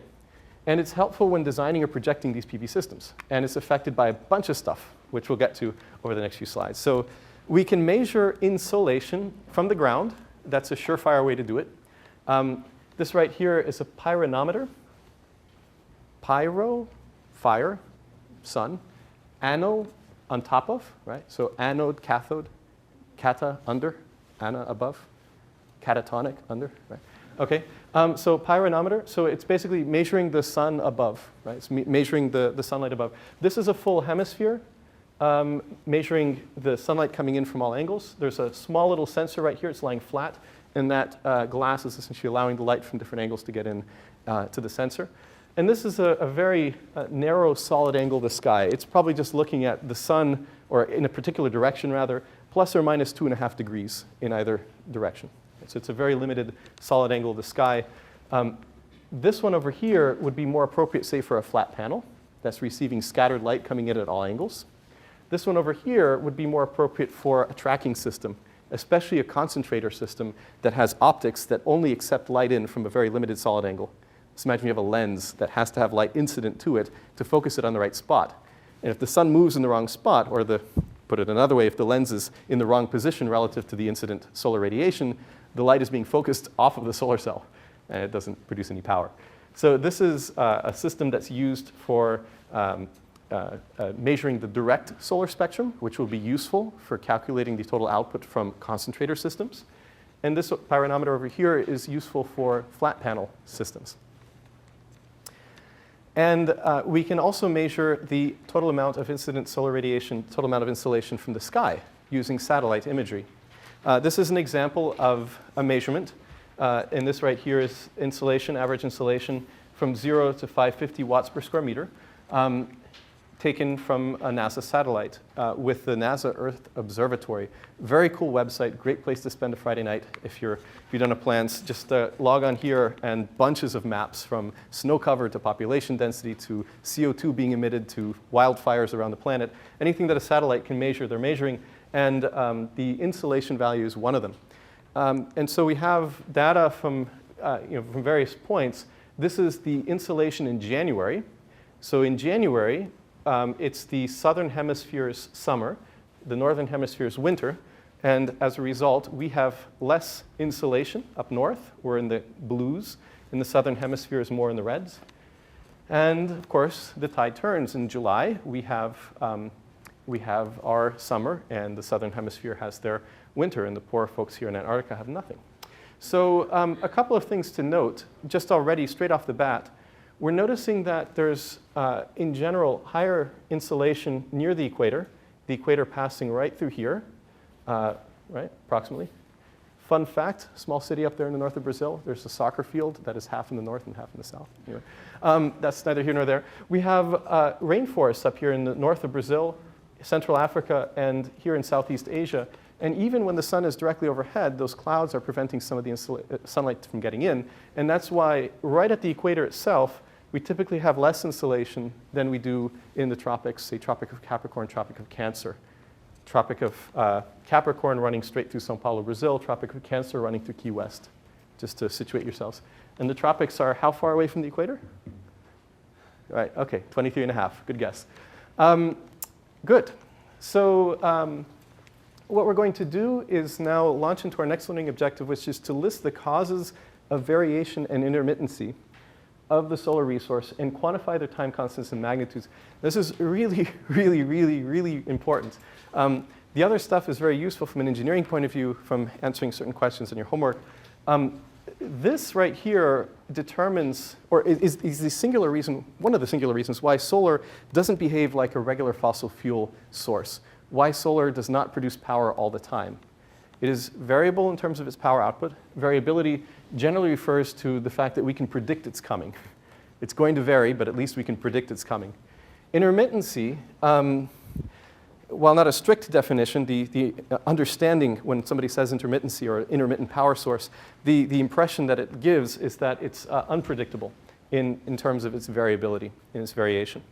And it's helpful when designing or projecting these PV systems. And it's affected by a bunch of stuff, which we'll get to over the next few slides. So we can measure insolation from the ground. That's a surefire way to do it. This right here is a pyranometer. Pyro, fire, sun. Ano, on top of, right? So anode, cathode, kata, under, ana, above, catatonic, under, right? Okay, so pyranometer, so it's basically measuring the sun above, right? It's measuring the sunlight above. This is a full hemisphere, measuring the sunlight coming in from all angles. There's a small little sensor right here, it's lying flat, and that glass is essentially allowing the light from different angles to get in to the sensor. And this is a very narrow, solid angle of the sky. It's probably just looking at the sun, or in a particular direction rather, plus or minus 2.5 degrees in either direction. So it's a very limited solid angle of the sky. This one over here would be more appropriate, say, for a flat panel that's receiving scattered light coming in at all angles. This one over here would be more appropriate for a tracking system, especially a concentrator system that has optics that only accept light in from a very limited solid angle. So imagine you have a lens that has to have light incident to it to focus it on the right spot. And if the sun moves in the wrong spot, or put it another way, if the lens is in the wrong position relative to the incident solar radiation, the light is being focused off of the solar cell, and it doesn't produce any power. So this is a system that's used for measuring the direct solar spectrum, which will be useful for calculating the total output from concentrator systems. And this pyranometer over here is useful for flat panel systems. And we can also measure the total amount of incident solar radiation, total amount of insolation from the sky using satellite imagery. This is an example of a measurement. And this right here is insolation, average insolation from 0 to 550 watts per square meter, taken from a NASA satellite with the NASA Earth Observatory. Very cool website, great place to spend a Friday night if you don't have plans. Just log on here and bunches of maps from snow cover to population density to CO2 being emitted to wildfires around the planet. Anything that a satellite can measure, they're measuring, and the insolation value is one of them. And so we have data from various points. This is the insolation in January. So in January, it's the southern hemisphere's summer, the northern hemisphere's winter, and as a result, we have less insolation up north. We're in the blues. In the southern hemisphere is more in the reds. And of course, the tide turns. In July, we have our summer, and the southern hemisphere has their winter, and the poor folks here in Antarctica have nothing. So a couple of things to note, just already straight off the bat. We're noticing that there's, in general, higher insolation near the equator passing right through here, right, approximately. Fun fact, small city up there in the north of Brazil, there's a soccer field that is half in the north and half in the south. Anyway, that's neither here nor there. We have rainforests up here in the north of Brazil, Central Africa, and here in Southeast Asia. And even when the sun is directly overhead, those clouds are preventing some of the sunlight from getting in. And that's why right at the equator itself, we typically have less insolation than we do in the tropics, say Tropic of Capricorn, Tropic of Cancer. Tropic of Capricorn running straight through Sao Paulo, Brazil, Tropic of Cancer running through Key West, just to situate yourselves. And the tropics are how far away from the equator? Right, okay, 23.5, good guess. Good, so what we're going to do is now launch into our next learning objective, which is to list the causes of variation and intermittency of the solar resource and quantify their time constants and magnitudes. This is really, really, really, really important. The other stuff is very useful from an engineering point of view, from answering certain questions in your homework. This right here determines, or is the singular reason, one of the singular reasons why solar doesn't behave like a regular fossil fuel source, why solar does not produce power all the time. It is variable in terms of its power output. Variability generally refers to the fact that we can predict it's coming. It's going to vary, but at least we can predict it's coming. Intermittency, while not a strict definition, the understanding when somebody says intermittency or intermittent power source, the impression that it gives is that it's unpredictable in terms of its variability, in its variation.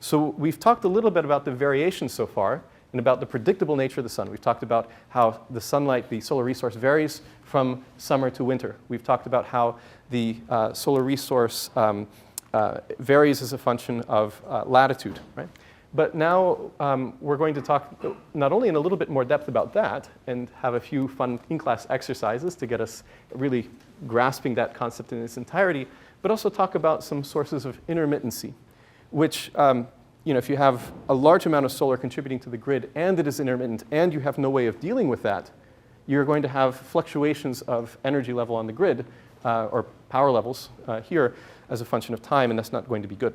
So we've talked a little bit about the variation so far, and about the predictable nature of the sun. We've talked about how the sunlight, the solar resource, varies from summer to winter. We've talked about how the solar resource varies as a function of latitude, right? But now we're going to talk not only in a little bit more depth about that and have a few fun in-class exercises to get us really grasping that concept in its entirety, but also talk about some sources of intermittency, which if you have a large amount of solar contributing to the grid and it is intermittent and you have no way of dealing with that, you're going to have fluctuations of energy level on the grid or power levels here as a function of time, and that's not going to be good.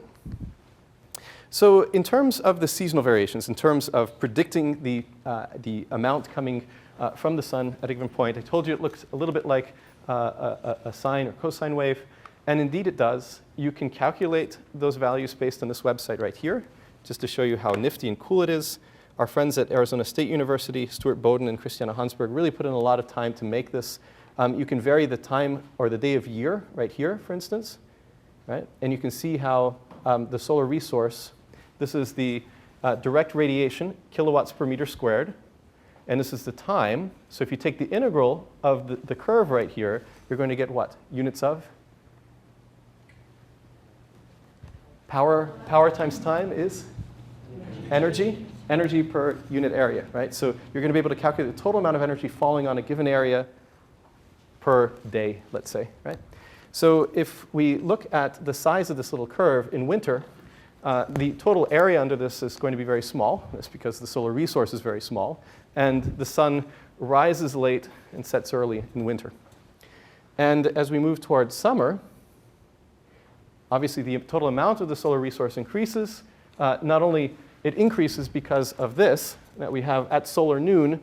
So in terms of the seasonal variations, in terms of predicting the amount coming from the sun at a given point, I told you it looks a little bit like a sine or cosine wave. And indeed it does. You can calculate those values based on this website right here, just to show you how nifty and cool it is. Our friends at Arizona State University, Stuart Bowden and Christiana Hansberg, really put in a lot of time to make this. You can vary the time or the day of year right here, for instance. Right? And you can see how the solar resource, this is the direct radiation, kilowatts per meter squared. And this is the time. So if you take the integral of the curve right here, you're going to get what? Units of? Power times time is energy. Energy per unit area, right? So you're going to be able to calculate the total amount of energy falling on a given area per day, let's say, right? So if we look at the size of this little curve in winter, the total area under this is going to be very small. That's because the solar resource is very small. And the sun rises late and sets early in winter. And as we move towards summer, obviously the total amount of the solar resource increases. Not only it increases because of this, that we have at solar noon,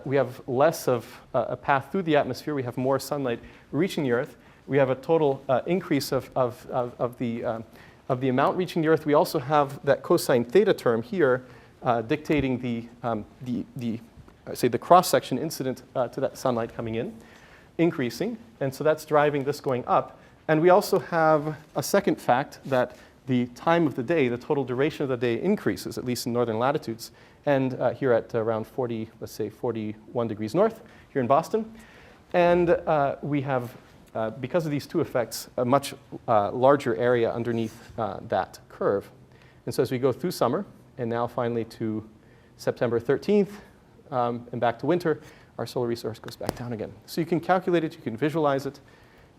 we have less of a path through the atmosphere. We have more sunlight reaching the Earth. We have a total increase of the amount reaching the Earth. We also have that cosine theta term here dictating the cross-section incident to that sunlight coming in, increasing. And so that's driving this going up. And we also have a second fact that the time of the day, the total duration of the day increases, at least in northern latitudes. And here at around 40, let's say 41 degrees north, here in Boston. And we have, because of these two effects, a much larger area underneath that curve. And so as we go through summer, and now finally to September 13th, and back to winter, our solar resource goes back down again. So you can calculate it, you can visualize it.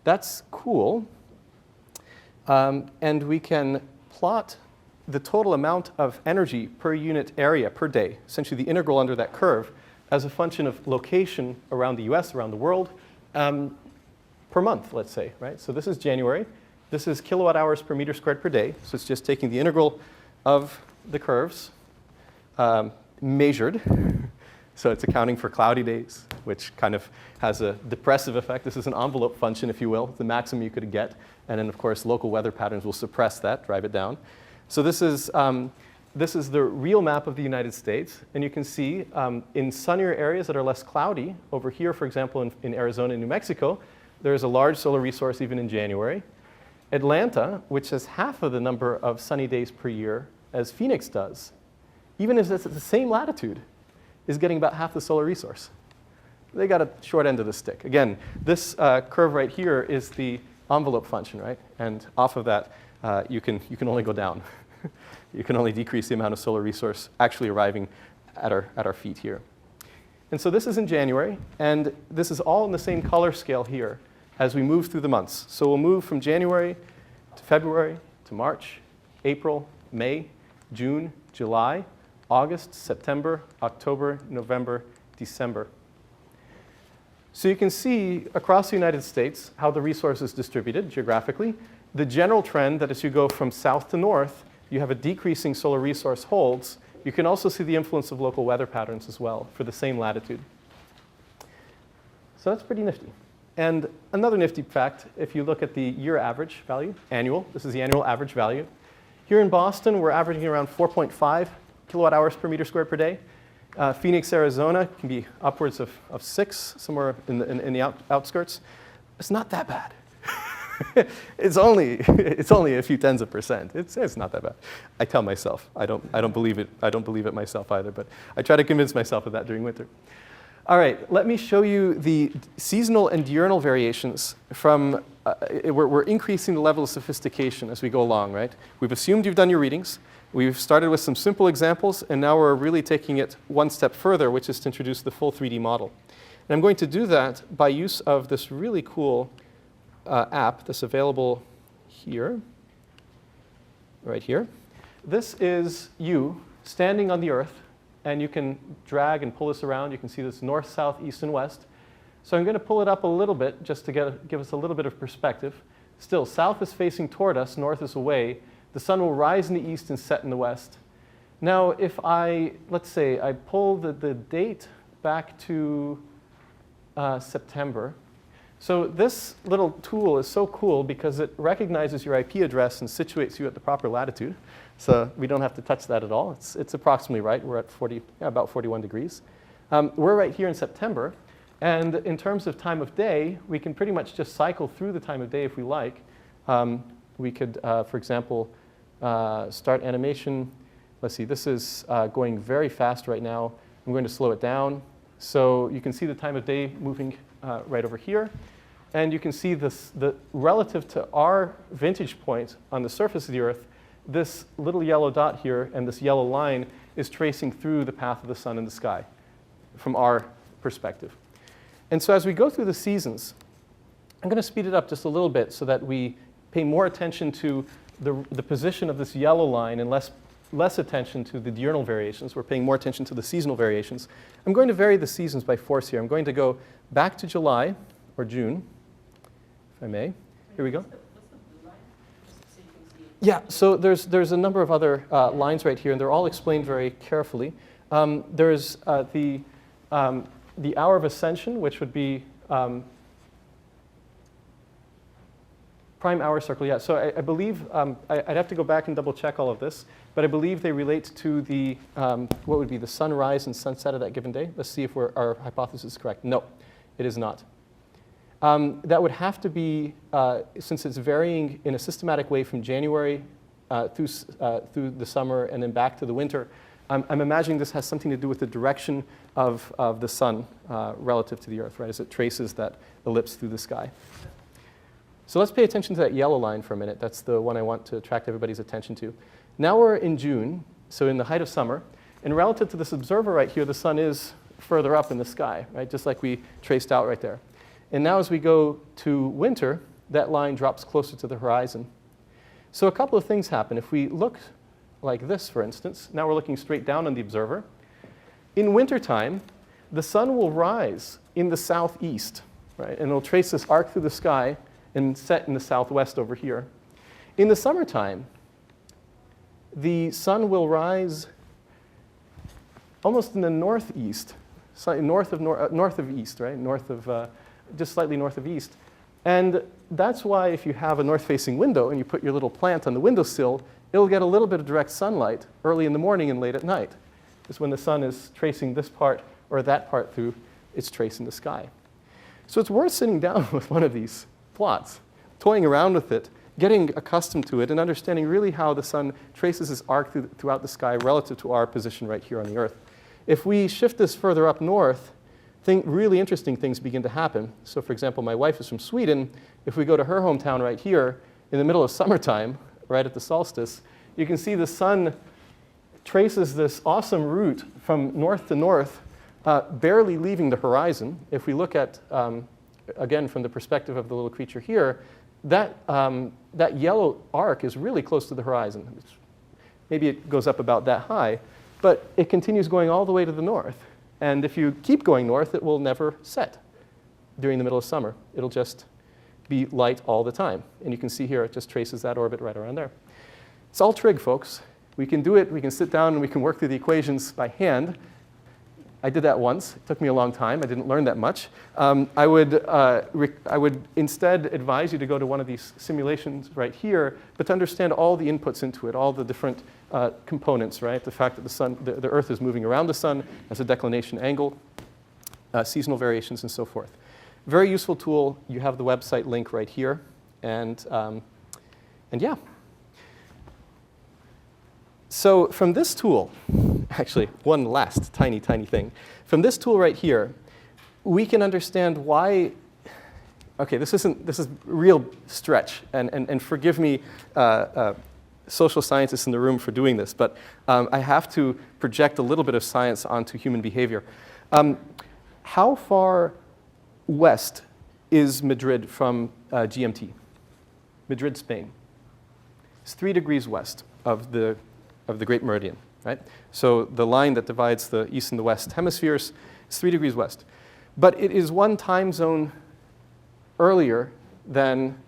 That's cool. And we can plot the total amount of energy per unit area per day, essentially the integral under that curve, as a function of location around the US, around the world, per month, let's say, right? So this is January. This is kilowatt hours per meter squared per day. So it's just taking the integral of the curves measured. So it's accounting for cloudy days, which kind of has a depressive effect. This is an envelope function, if you will, the maximum you could get. And then, of course, local weather patterns will suppress that, drive it down. So this is the real map of the United States. And you can see in sunnier areas that are less cloudy, over here, for example, in Arizona and New Mexico, there is a large solar resource even in January. Atlanta, which has half of the number of sunny days per year as Phoenix does, even if it's at the same latitude, is getting about half the solar resource. They got a short end of the stick. Again, this curve right here is the envelope function, right? And off of that, you can only go down. You can only decrease the amount of solar resource actually arriving at our feet here. And so this is in January, and this is all in the same color scale here as we move through the months. So we'll move from January to February to March, April, May, June, July, August, September, October, November, December. So you can see across the United States how the resource is distributed geographically. The general trend that as you go from south to north, you have a decreasing solar resource holds. You can also see the influence of local weather patterns as well for the same latitude. So that's pretty nifty. And another nifty fact, if you look at the year average value, annual, this is the annual average value. Here in Boston, we're averaging around 4.5 kilowatt hours per meter squared per day. Phoenix, Arizona can be upwards of 6, somewhere in the outskirts. It's not that bad. it's only a few tens of percent. It's not that bad. I tell myself. I don't believe it. I don't believe it myself either. But I try to convince myself of that during winter. All right, let me show you the seasonal and diurnal variations from. We're increasing the level of sophistication as we go along, right? We've assumed you've done your readings. We've started with some simple examples, and now we're really taking it one step further, which is to introduce the full 3D model. And I'm going to do that by use of this really cool app that's available here, right here. This is you standing on the Earth, and you can drag and pull this around. You can see this north, south, east, and west. So I'm going to pull it up a little bit just to give us a little bit of perspective. Still, south is facing toward us, north is away. The sun will rise in the east and set in the west. Now, if let's say I pull the date back to September, So this little tool is so cool because it recognizes your IP address and situates you at the proper latitude. So we don't have to touch that at all. It's approximately right. We're at about 41 degrees. We're right here in September. And in terms of time of day, we can pretty much just cycle through the time of day if we like. We could, for example, start animation. Let's see, this is going very fast right now. I'm going to slow it down. So you can see the time of day moving right over here. And you can see this, relative to our vantage point on the surface of the Earth, this little yellow dot here and this yellow line is tracing through the path of the sun in the sky from our perspective. And so as we go through the seasons, I'm going to speed it up just a little bit so that we pay more attention to the position of this yellow line and less attention to the diurnal variations. We're paying more attention to the seasonal variations. I'm going to vary the seasons by force here. I'm going to go back to July or June, if I may. Here we go. Yeah, so there's a number of other lines right here, and they're all explained very carefully. There's the hour of ascension, which would be prime hour circle. Yeah, so I believe, I'd have to go back and double check all of this, but I believe they relate to the, what would be the sunrise and sunset of that given day. Let's see if our hypothesis is correct. No, it is not. That would have to be, since it's varying in a systematic way from January through the summer and then back to the winter, I'm imagining this has something to do with the direction of the sun relative to the Earth, right, as it traces that ellipse through the sky. So let's pay attention to that yellow line for a minute. That's the one I want to attract everybody's attention to. Now we're in June, so in the height of summer, and relative to this observer right here, the sun is further up in the sky, right, just like we traced out right there. And now as we go to winter, that line drops closer to the horizon. So a couple of things happen. If we look like this, for instance, now we're looking straight down on the observer. In wintertime, the sun will rise in the southeast, right, and it'll trace this arc through the sky and set in the southwest over here. In the summertime, the sun will rise almost in the northeast, north of east, right? Just slightly north of east. And that's why if you have a north-facing window and you put your little plant on the windowsill, it'll get a little bit of direct sunlight early in the morning and late at night. Because when the sun is tracing this part or that part through its trace in the sky. So it's worth sitting down with one of these plots, toying around with it, getting accustomed to it, and understanding really how the sun traces its arc throughout the sky relative to our position right here on the Earth. If we shift this further up north, really interesting things begin to happen. So for example, my wife is from Sweden. If we go to her hometown right here, in the middle of summertime, right at the solstice, you can see the sun traces this awesome route from north to north, barely leaving the horizon. If we look at, again, from the perspective of the little creature here, that yellow arc is really close to the horizon. Maybe it goes up about that high, but it continues going all the way to the north. And if you keep going north, it will never set during the middle of summer. It'll just be light all the time. And you can see here, it just traces that orbit right around there. It's all trig, folks. We can do it. We can sit down and we can work through the equations by hand. I did that once. It took me a long time. I didn't learn that much. I would instead advise you to go to one of these simulations right here, but to understand all the inputs into it, all the different components, right? The fact that the sun, the Earth is moving around the sun as a declination angle, seasonal variations, and so forth. Very useful tool. You have the website link right here, and yeah. So from this tool, actually, one last tiny thing. From this tool right here, we can understand why, okay, this is real stretch, and forgive me, social scientists in the room for doing this, but I have to project a little bit of science onto human behavior. How far west is Madrid from GMT? Madrid, Spain. It's 3 degrees west of the Great Meridian, right? So the line that divides the east and the west hemispheres is 3 degrees west. But it is one time zone earlier than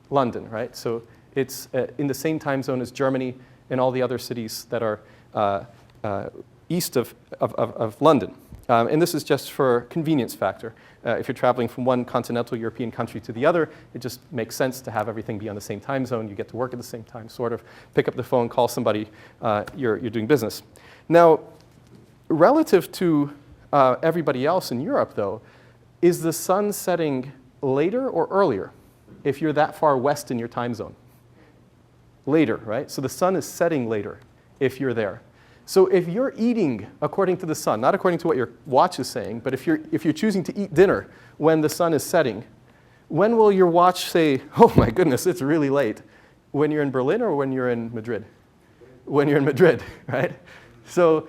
London, right? So it's in the same time zone as Germany and all the other cities that are east of London. And this is just for convenience factor. If you're traveling from one continental European country to the other, it just makes sense to have everything be on the same time zone. You get to work at the same time, sort of. Pick up the phone, call somebody, you're doing business. Now, relative to everybody else in Europe, though, is the sun setting later or earlier if you're that far west in your time zone? Later, right? So the sun is setting later if you're there. So if you're eating according to the sun, not according to what your watch is saying, but if you're choosing to eat dinner when the sun is setting, when will your watch say, oh my goodness, it's really late? When you're in Berlin or when you're in Madrid? When you're in Madrid, right? So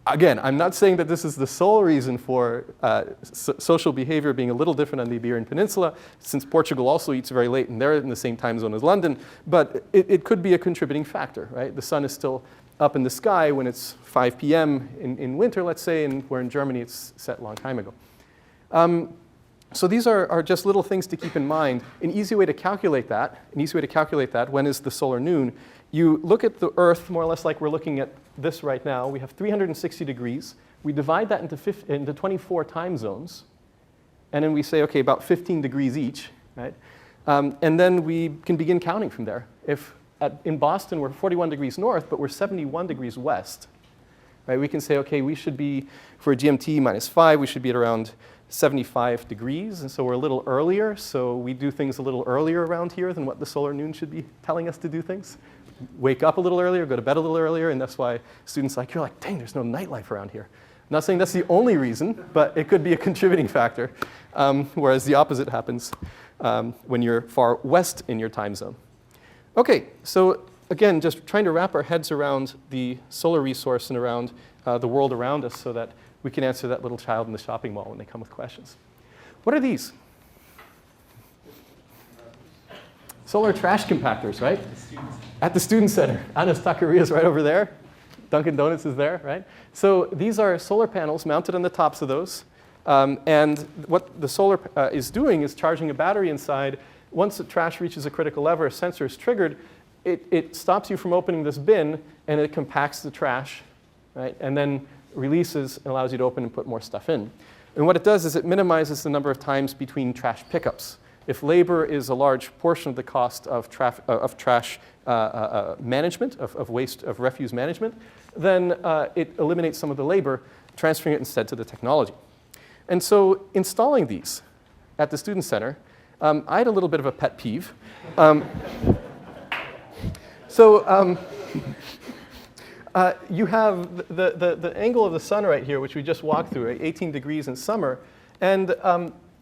again, I'm not saying that this is the sole reason for social behavior being a little different on the Iberian Peninsula, since Portugal also eats very late and they're in the same time zone as London, but it could be a contributing factor, right? The sun is still up in the sky when it's 5 p.m. in winter, let's say, and where in Germany it's set a long time ago. So these are just little things to keep in mind. An easy way to calculate that, when is the solar noon, you look at the Earth more or less like we're looking at this right now. We have 360 degrees. We divide that into 24 time zones. And then we say, OK, about 15 degrees each, right? And then we can begin counting from there. If in Boston, we're 41 degrees north, but we're 71 degrees west. Right? We can say, OK, we should be, for GMT -5, we should be at around 75 degrees. And so we're a little earlier. So we do things a little earlier around here than what the solar noon should be telling us to do things. Wake up a little earlier, go to bed a little earlier. And that's why students you're like, dang, there's no nightlife around here. I'm not saying that's the only reason, but it could be a contributing factor. Whereas the opposite happens when you're far west in your time zone. OK, so again, just trying to wrap our heads around the solar resource and around the world around us so that we can answer that little child in the shopping mall when they come with questions. What are these? Solar trash compactors, right? At the student center. Anna's Taqueria is right over there. Dunkin' Donuts is there, right? So these are solar panels mounted on the tops of those. And what the solar is doing is charging a battery inside. Once the trash reaches a critical level, a sensor is triggered, it stops you from opening this bin, and it compacts the trash, right? And then releases and allows you to open and put more stuff in. And what it does is it minimizes the number of times between trash pickups. If labor is a large portion of the cost of trash management, of waste, of refuse management, then it eliminates some of the labor, transferring it instead to the technology. And so installing these at the student center, I had a little bit of a pet peeve. You have the angle of the sun right here, which we just walked through, 18 degrees in summer. And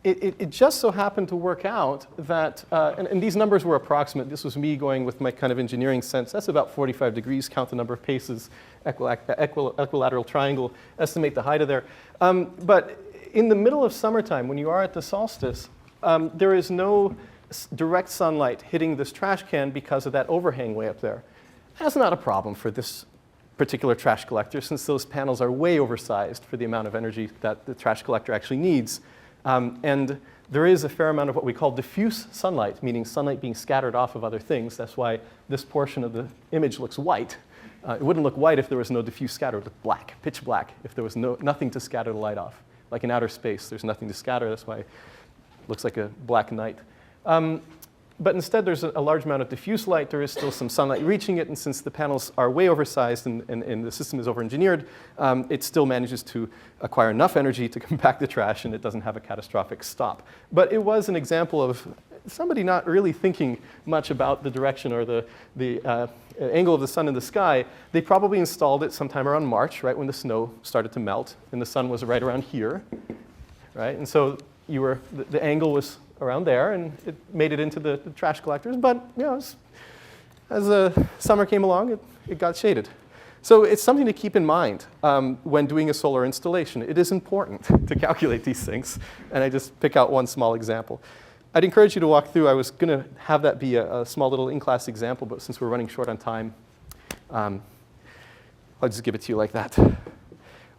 it just so happened to work out that, and these numbers were approximate. This was me going with my kind of engineering sense. That's about 45 degrees. Count the number of paces, equilateral triangle, estimate the height of there. But in the middle of summertime, when you are at the solstice, there is no direct sunlight hitting this trash can because of that overhang way up there. That's not a problem for this particular trash collector, since those panels are way oversized for the amount of energy that the trash collector actually needs. And there is a fair amount of what we call diffuse sunlight, meaning sunlight being scattered off of other things. That's why this portion of the image looks white. It wouldn't look white if there was no diffuse scatter. It would look black, pitch black, if there was nothing to scatter the light off. Like in outer space, there's nothing to scatter. That's why it looks like a black night. But instead, there's a large amount of diffuse light. There is still some sunlight reaching it. And since the panels are way oversized and the system is over-engineered, it still manages to acquire enough energy to compact the trash, and it doesn't have a catastrophic stop. But it was an example of somebody not really thinking much about the direction or the angle of the sun in the sky. They probably installed it sometime around March, right when the snow started to melt, and the sun was right around here, right? And so the angle was around there, and it made it into the trash collectors. But as the summer came along, it got shaded. So it's something to keep in mind when doing a solar installation. It is important to calculate these things, and I just pick out one small example. I'd encourage you to walk through. I was going to have that be a small little in-class example, but since we're running short on time, I'll just give it to you like that.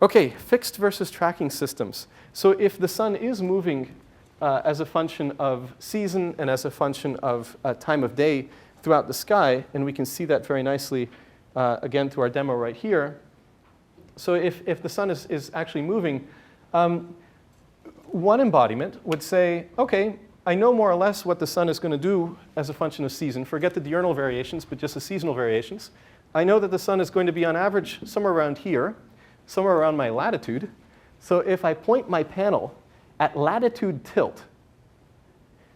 OK, fixed versus tracking systems. So if the sun is moving as a function of season and as a function of time of day throughout the sky, and we can see that very nicely, again, through our demo right here. So if the sun is actually moving, one embodiment would say, OK, I know more or less what the sun is going to do as a function of season. Forget the diurnal variations, but just the seasonal variations. I know that the sun is going to be on average somewhere around here, somewhere around my latitude. So if I point my panel at latitude tilt,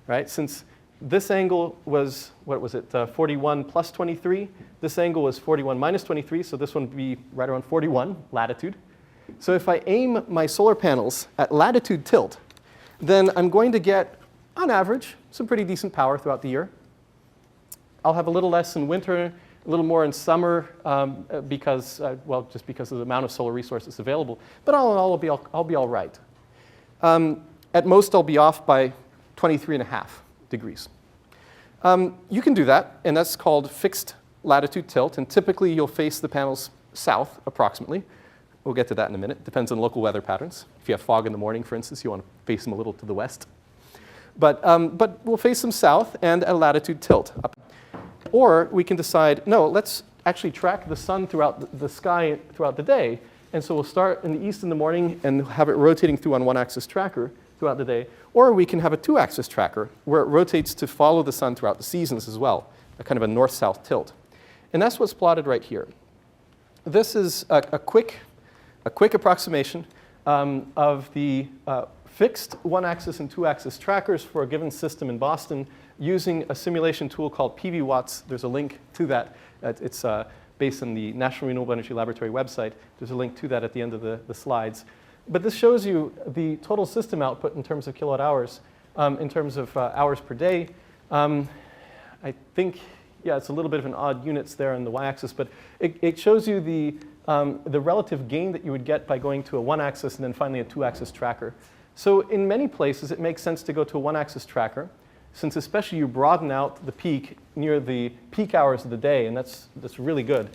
right, since this angle was, what was it, 41 plus 23. This angle was 41 minus 23, so this one would be right around 41 latitude. So if I aim my solar panels at latitude tilt, then I'm going to get, on average, some pretty decent power throughout the year. I'll have a little less in winter, a little more in summer because, well, just because of the amount of solar resources available. But all in all, I'll be all right. At most, I'll be off by 23.5 degrees. You can do that, and that's called fixed latitude tilt. And typically, you'll face the panels south, approximately. We'll get to that in a minute. Depends on local weather patterns. If you have fog in the morning, for instance, you want to face them a little to the west. But we'll face them south and at latitude tilt. Or we can decide, no, let's actually track the sun throughout the sky throughout the day. And so we'll start in the east in the morning and have it rotating through on one-axis tracker throughout the day. Or we can have a two-axis tracker where it rotates to follow the sun throughout the seasons as well, a kind of a north-south tilt. And that's what's plotted right here. This is a quick approximation of the fixed one-axis and two-axis trackers for a given system in Boston using a simulation tool called PV Watts. There's a link to that. It's based on the National Renewable Energy Laboratory website. There's a link to that at the end of the slides. But this shows you the total system output in terms of kilowatt hours, in terms of hours per day. I think, yeah, it's a little bit of an odd units there on the y-axis, but it shows you the relative gain that you would get by going to a one-axis and then finally a two-axis tracker. So in many places, it makes sense to go to a one-axis tracker, since especially you broaden out the peak near the peak hours of the day, and that's really good.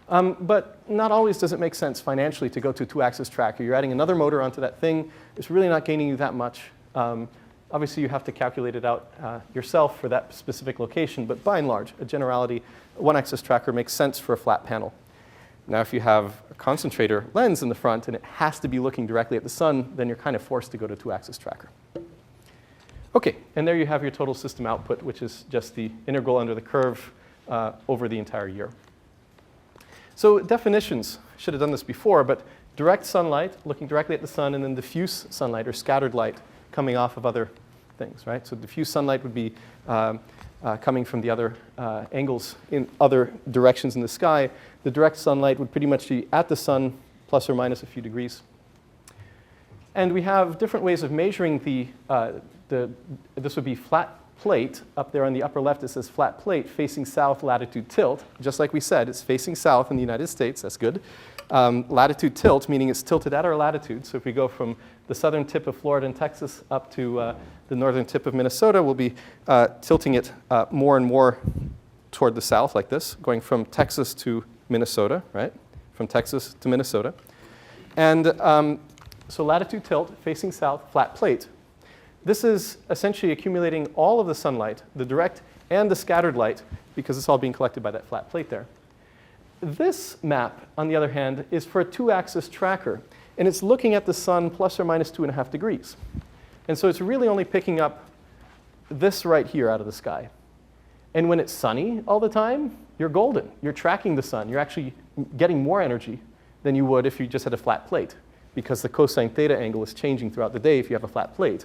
But not always does it make sense financially to go to a two-axis tracker. You're adding another motor onto that thing. It's really not gaining you that much. Obviously, you have to calculate it out yourself for that specific location. But by and large, a generality, a one-axis tracker makes sense for a flat panel. Now, if you have a concentrator lens in the front and it has to be looking directly at the sun, then you're kind of forced to go to a two-axis tracker. OK, and there you have your total system output, which is just the integral under the curve over the entire year. So definitions, should have done this before, but direct sunlight, looking directly at the sun, and then diffuse sunlight, or scattered light, coming off of other things, right? So diffuse sunlight would be coming from the other angles in other directions in the sky. The direct sunlight would pretty much be at the sun, plus or minus a few degrees. And we have different ways of measuring this would be flat plate. Up there on the upper left, it says flat plate facing south latitude tilt. Just like we said, it's facing south in the United States. That's good. Latitude tilt, meaning it's tilted at our latitude. So if we go from the southern tip of Florida and Texas up to the northern tip of Minnesota, we'll be tilting it more and more toward the south like this, going from Texas to Minnesota, right? From Texas to Minnesota. And so latitude tilt, facing south, flat plate. This is essentially accumulating all of the sunlight, the direct and the scattered light, because it's all being collected by that flat plate there. This map, on the other hand, is for a two-axis tracker, and it's looking at the sun plus or minus 2.5 degrees. And so it's really only picking up this right here out of the sky. And when it's sunny all the time, you're golden. You're tracking the sun. You're actually getting more energy than you would if you just had a flat plate, because the cosine theta angle is changing throughout the day if you have a flat plate.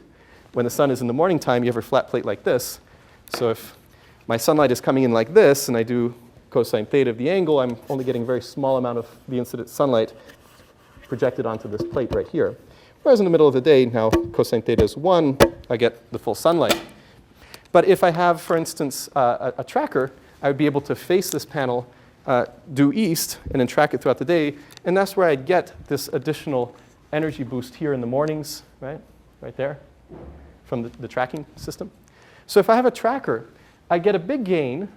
When the sun is in the morning time, you have a flat plate like this. So if my sunlight is coming in like this, and I do cosine theta of the angle, I'm only getting a very small amount of the incident sunlight projected onto this plate right here. Whereas in the middle of the day, now cosine theta is 1, I get the full sunlight. But if I have, for instance, a tracker, I would be able to face this panel due east and then track it throughout the day. And that's where I'd get this additional energy boost here in the mornings, right there, from the tracking system. So if I have a tracker, I get a big gain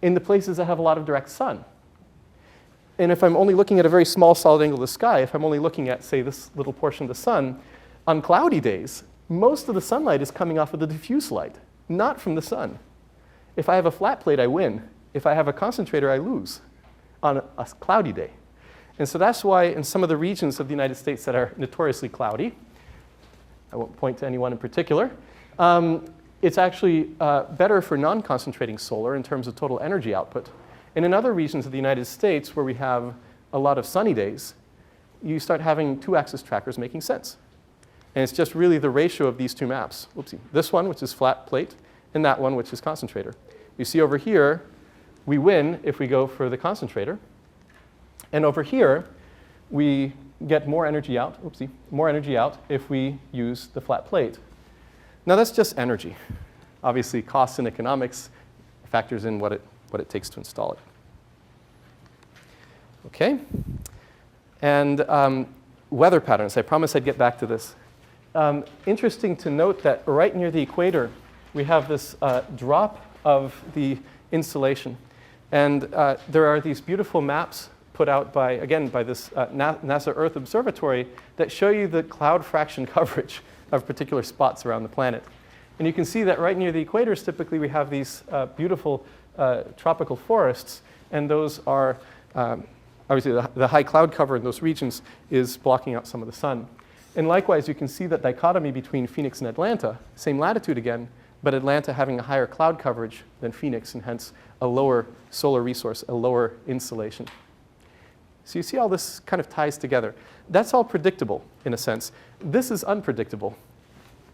in the places that have a lot of direct sun. And if I'm only looking at a very small solid angle of the sky, if I'm only looking at, say, this little portion of the sun, on cloudy days, most of the sunlight is coming off of the diffuse light, not from the sun. If I have a flat plate, I win. If I have a concentrator, I lose on a cloudy day. And so that's why in some of the regions of the United States that are notoriously cloudy, I won't point to anyone in particular, it's actually better for non-concentrating solar in terms of total energy output. And in other regions of the United States where we have a lot of sunny days, you start having two-axis trackers making sense. And it's just really the ratio of these two maps. Whoopsie. This one, which is flat plate, and that one, which is concentrator. You see over here, we win if we go for the concentrator. And over here, we get more energy out, oopsie, more energy out if we use the flat plate. Now that's just energy. Obviously, costs and economics factors in what it takes to install it. Okay. And weather patterns. I promised I'd get back to this. Interesting to note that right near the equator, we have this drop of the insolation. And there are these beautiful maps put out by, again, by this NASA Earth Observatory that show you the cloud fraction coverage of particular spots around the planet. And you can see that right near the equators, typically we have these beautiful tropical forests, and those are, obviously the high cloud cover in those regions is blocking out some of the sun. And likewise, you can see that dichotomy between Phoenix and Atlanta, same latitude again, but Atlanta having a higher cloud coverage than Phoenix, and hence a lower solar resource, a lower insolation. So you see all this kind of ties together. That's all predictable in a sense. This is unpredictable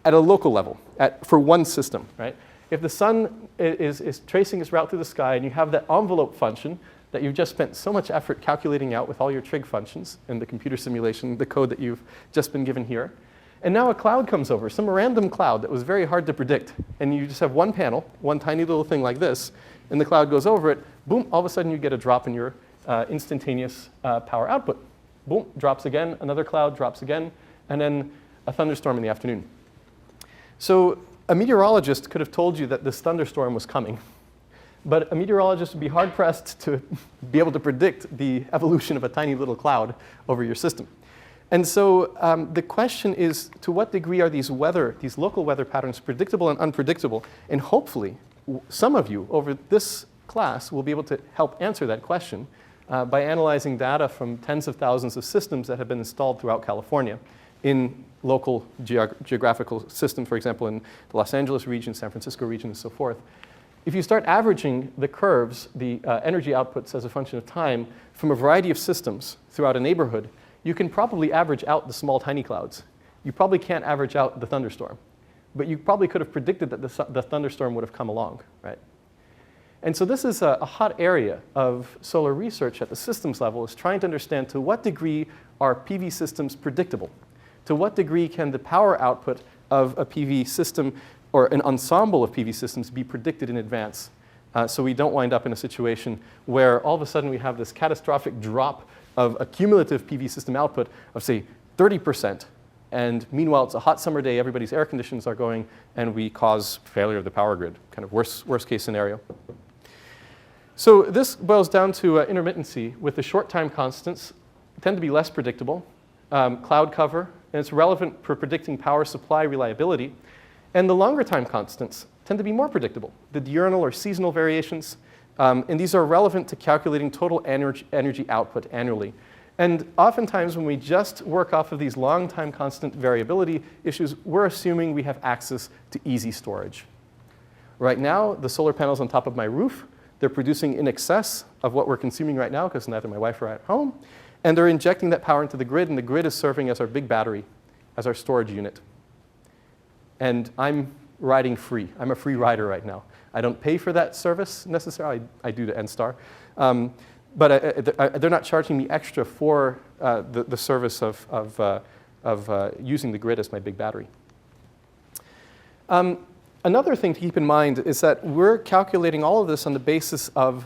at a local level, for one system, right? If the sun is tracing its route through the sky and you have that envelope function that you've just spent so much effort calculating out with all your trig functions and the computer simulation, the code that you've just been given here, and now a cloud comes over, some random cloud that was very hard to predict, and you just have one panel, one tiny little thing like this, and the cloud goes over it, boom, all of a sudden you get a drop in your instantaneous power output. Boom, drops again, another cloud drops again, and then a thunderstorm in the afternoon. So a meteorologist could have told you that this thunderstorm was coming, but a meteorologist would be hard-pressed to be able to predict the evolution of a tiny little cloud over your system. And so the question is, to what degree are these local weather patterns predictable and unpredictable? And hopefully, some of you over this class will be able to help answer that question by analyzing data from tens of thousands of systems that have been installed throughout California in local geographical systems, for example, in the Los Angeles region, San Francisco region, and so forth. If you start averaging the curves, the energy outputs as a function of time from a variety of systems throughout a neighborhood, you can probably average out the small tiny clouds. You probably can't average out the thunderstorm, but you probably could have predicted that the thunderstorm would have come along, right? And so this is a hot area of solar research at the systems level, is trying to understand to what degree are PV systems predictable? To what degree can the power output of a PV system or an ensemble of PV systems be predicted in advance? So we don't wind up in a situation where all of a sudden we have this catastrophic drop of a cumulative PV system output of, say, 30%. And meanwhile, it's a hot summer day, everybody's air conditioners are going, and we cause failure of the power grid, kind of worst case scenario. So this boils down to intermittency, with the short time constants tend to be less predictable, cloud cover, and it's relevant for predicting power supply reliability. And the longer time constants tend to be more predictable, the diurnal or seasonal variations, and these are relevant to calculating total energy output annually. And oftentimes when we just work off of these long time constant variability issues, we're assuming we have access to easy storage. Right now, the solar panels on top of my roof, they're producing in excess of what we're consuming right now, because neither my wife or I are at home, and they're injecting that power into the grid, and the grid is serving as our big battery, as our storage unit. And I'm riding free. I'm a free rider right now. I don't pay for that service necessarily. I do to NSTAR. But they're not charging me extra for the service of using the grid as my big battery. Another thing to keep in mind is that we're calculating all of this on the basis of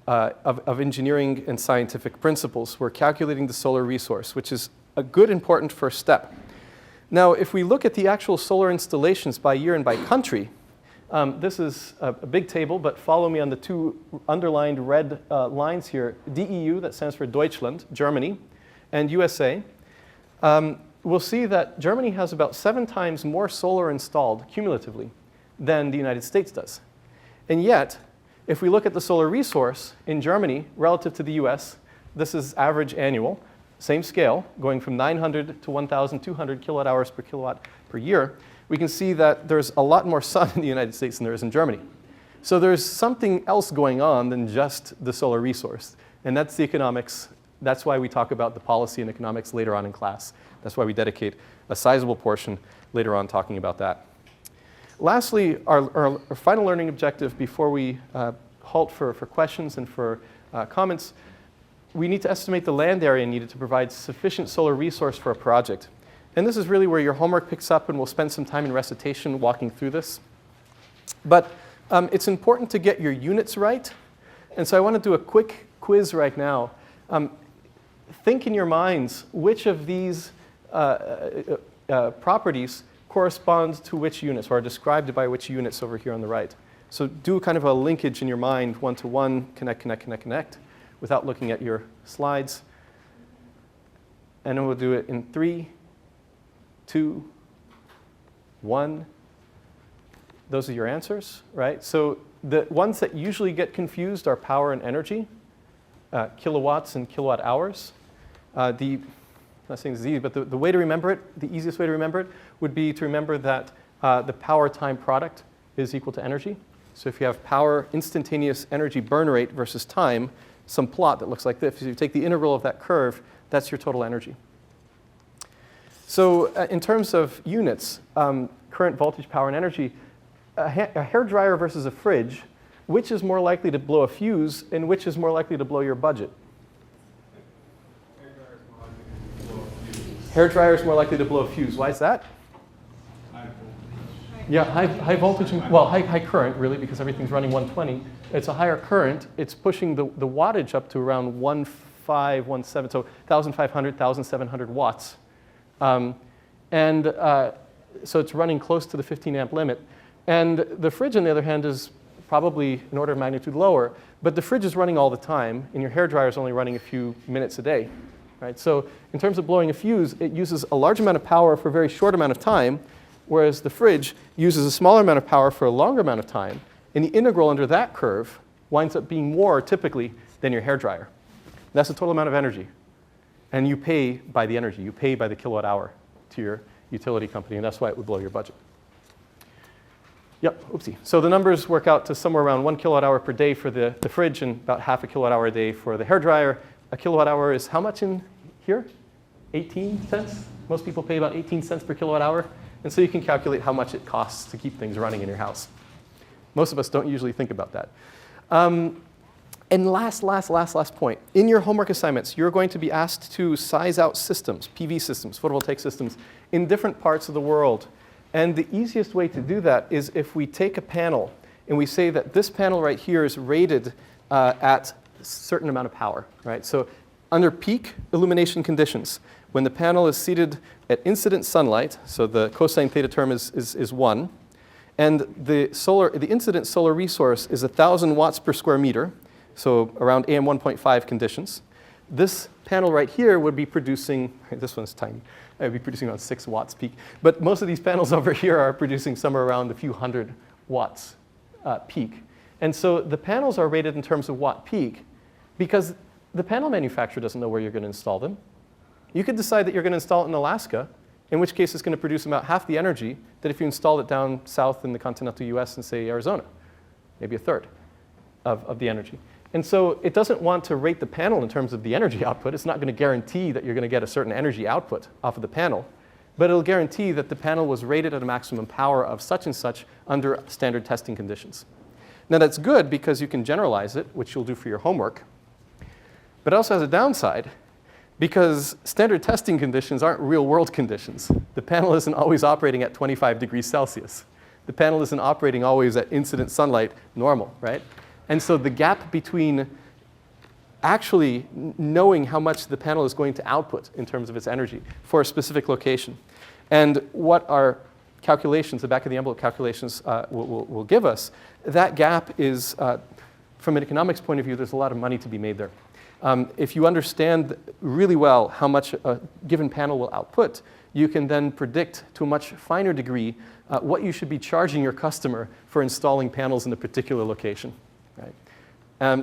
engineering and scientific principles. We're calculating the solar resource, which is a good, important first step. Now, if we look at the actual solar installations by year and by country, this is a big table, but follow me on the two underlined red lines here. DEU, that stands for Deutschland, Germany, and USA. We'll see that Germany has about 7 times more solar installed cumulatively than the United States does. And yet, if we look at the solar resource in Germany relative to the US, this is average annual, same scale, going from 900 to 1,200 kilowatt hours per kilowatt per year, we can see that there's a lot more sun in the United States than there is in Germany. So there's something else going on than just the solar resource. And that's the economics. That's why we talk about the policy and economics later on in class. That's why we dedicate a sizable portion later on talking about that. Lastly, our final learning objective before we halt for questions and for comments, we need to estimate the land area needed to provide sufficient solar resource for a project. And this is really where your homework picks up, and we'll spend some time in recitation walking through this. But it's important to get your units right. And so I want to do a quick quiz right now. Think in your minds which of these properties correspond to which units, or are described by which units over here on the right. So do kind of a linkage in your mind, one-to-one, connect, connect, connect, connect, without looking at your slides. And then we'll do it in 3, 2, 1. Those are your answers, right? So the ones that usually get confused are power and energy, kilowatts and kilowatt hours. I'm not saying this is easy, but the way to remember it, the easiest way to remember it, would be to remember that the power-time product is equal to energy. So if you have power, instantaneous energy burn rate versus time, some plot that looks like this. If you take the integral of that curve, that's your total energy. So in terms of units, current, voltage, power, and energy, a hairdryer versus a fridge, which is more likely to blow a fuse and which is more likely to blow your budget? Hairdryer is more likely to blow a fuse. Why is that? Yeah, high voltage, well, high current, really, because everything's running 120. It's a higher current. It's pushing the wattage up to around 1.5, 1.7, so 1,500, 1,700 watts. So it's running close to the 15 amp limit. And the fridge, on the other hand, is probably an order of magnitude lower. But the fridge is running all the time, and your hairdryer is only running a few minutes a day. Right? So in terms of blowing a fuse, it uses a large amount of power for a very short amount of time, whereas the fridge uses a smaller amount of power for a longer amount of time. And the integral under that curve winds up being more, typically, than your hairdryer. That's the total amount of energy. And you pay by the energy. You pay by the kilowatt hour to your utility company, and that's why it would blow your budget. Yep, oopsie. So the numbers work out to somewhere around 1 kilowatt hour per day for the fridge and about half a kilowatt hour a day for the hairdryer. A kilowatt hour is how much in here? 18 cents? Most people pay about 18 cents per kilowatt hour. And so you can calculate how much it costs to keep things running in your house. Most of us don't usually think about that. And last point. In your homework assignments, you're going to be asked to size out systems, PV systems, photovoltaic systems, in different parts of the world. And the easiest way to do that is if we take a panel and we say that this panel right here is rated at a certain amount of power, right? So under peak illumination conditions, when the panel is seated at incident sunlight, so the cosine theta term is 1, and the incident solar resource is 1,000 watts per square meter, so around AM 1.5 conditions, this panel right here would be producing, this one's tiny, it would be producing around 6 watts peak. But most of these panels over here are producing somewhere around a few hundred watts peak. And so the panels are rated in terms of watt peak because the panel manufacturer doesn't know where you're going to install them. You could decide that you're going to install it in Alaska, in which case it's going to produce about half the energy that if you installed it down south in the continental US in, say, Arizona, maybe a third of the energy. And so it doesn't want to rate the panel in terms of the energy output. It's not going to guarantee that you're going to get a certain energy output off of the panel, but it'll guarantee that the panel was rated at a maximum power of such and such under standard testing conditions. Now that's good because you can generalize it, which you'll do for your homework, but it also has a downside because standard testing conditions aren't real world conditions. The panel isn't always operating at 25 degrees Celsius. The panel isn't operating always at incident sunlight normal, right? And so the gap between actually knowing how much the panel is going to output in terms of its energy for a specific location and what our calculations, the back of the envelope calculations will give us, that gap is, from an economics point of view, there's a lot of money to be made there. If you understand really well how much a given panel will output, you can then predict to a much finer degree what you should be charging your customer for installing panels in a particular location. Right?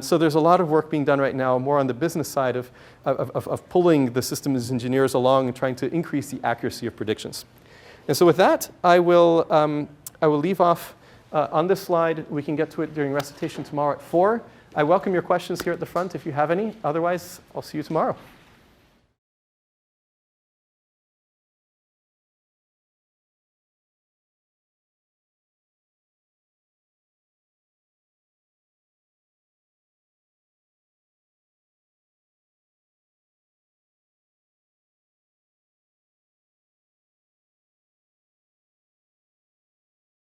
So there's a lot of work being done right now, more on the business side of pulling the systems engineers along and trying to increase the accuracy of predictions. And so with that, I will leave off on this slide. We can get to it during recitation tomorrow at 4. I welcome your questions here at the front if you have any. Otherwise, I'll see you tomorrow.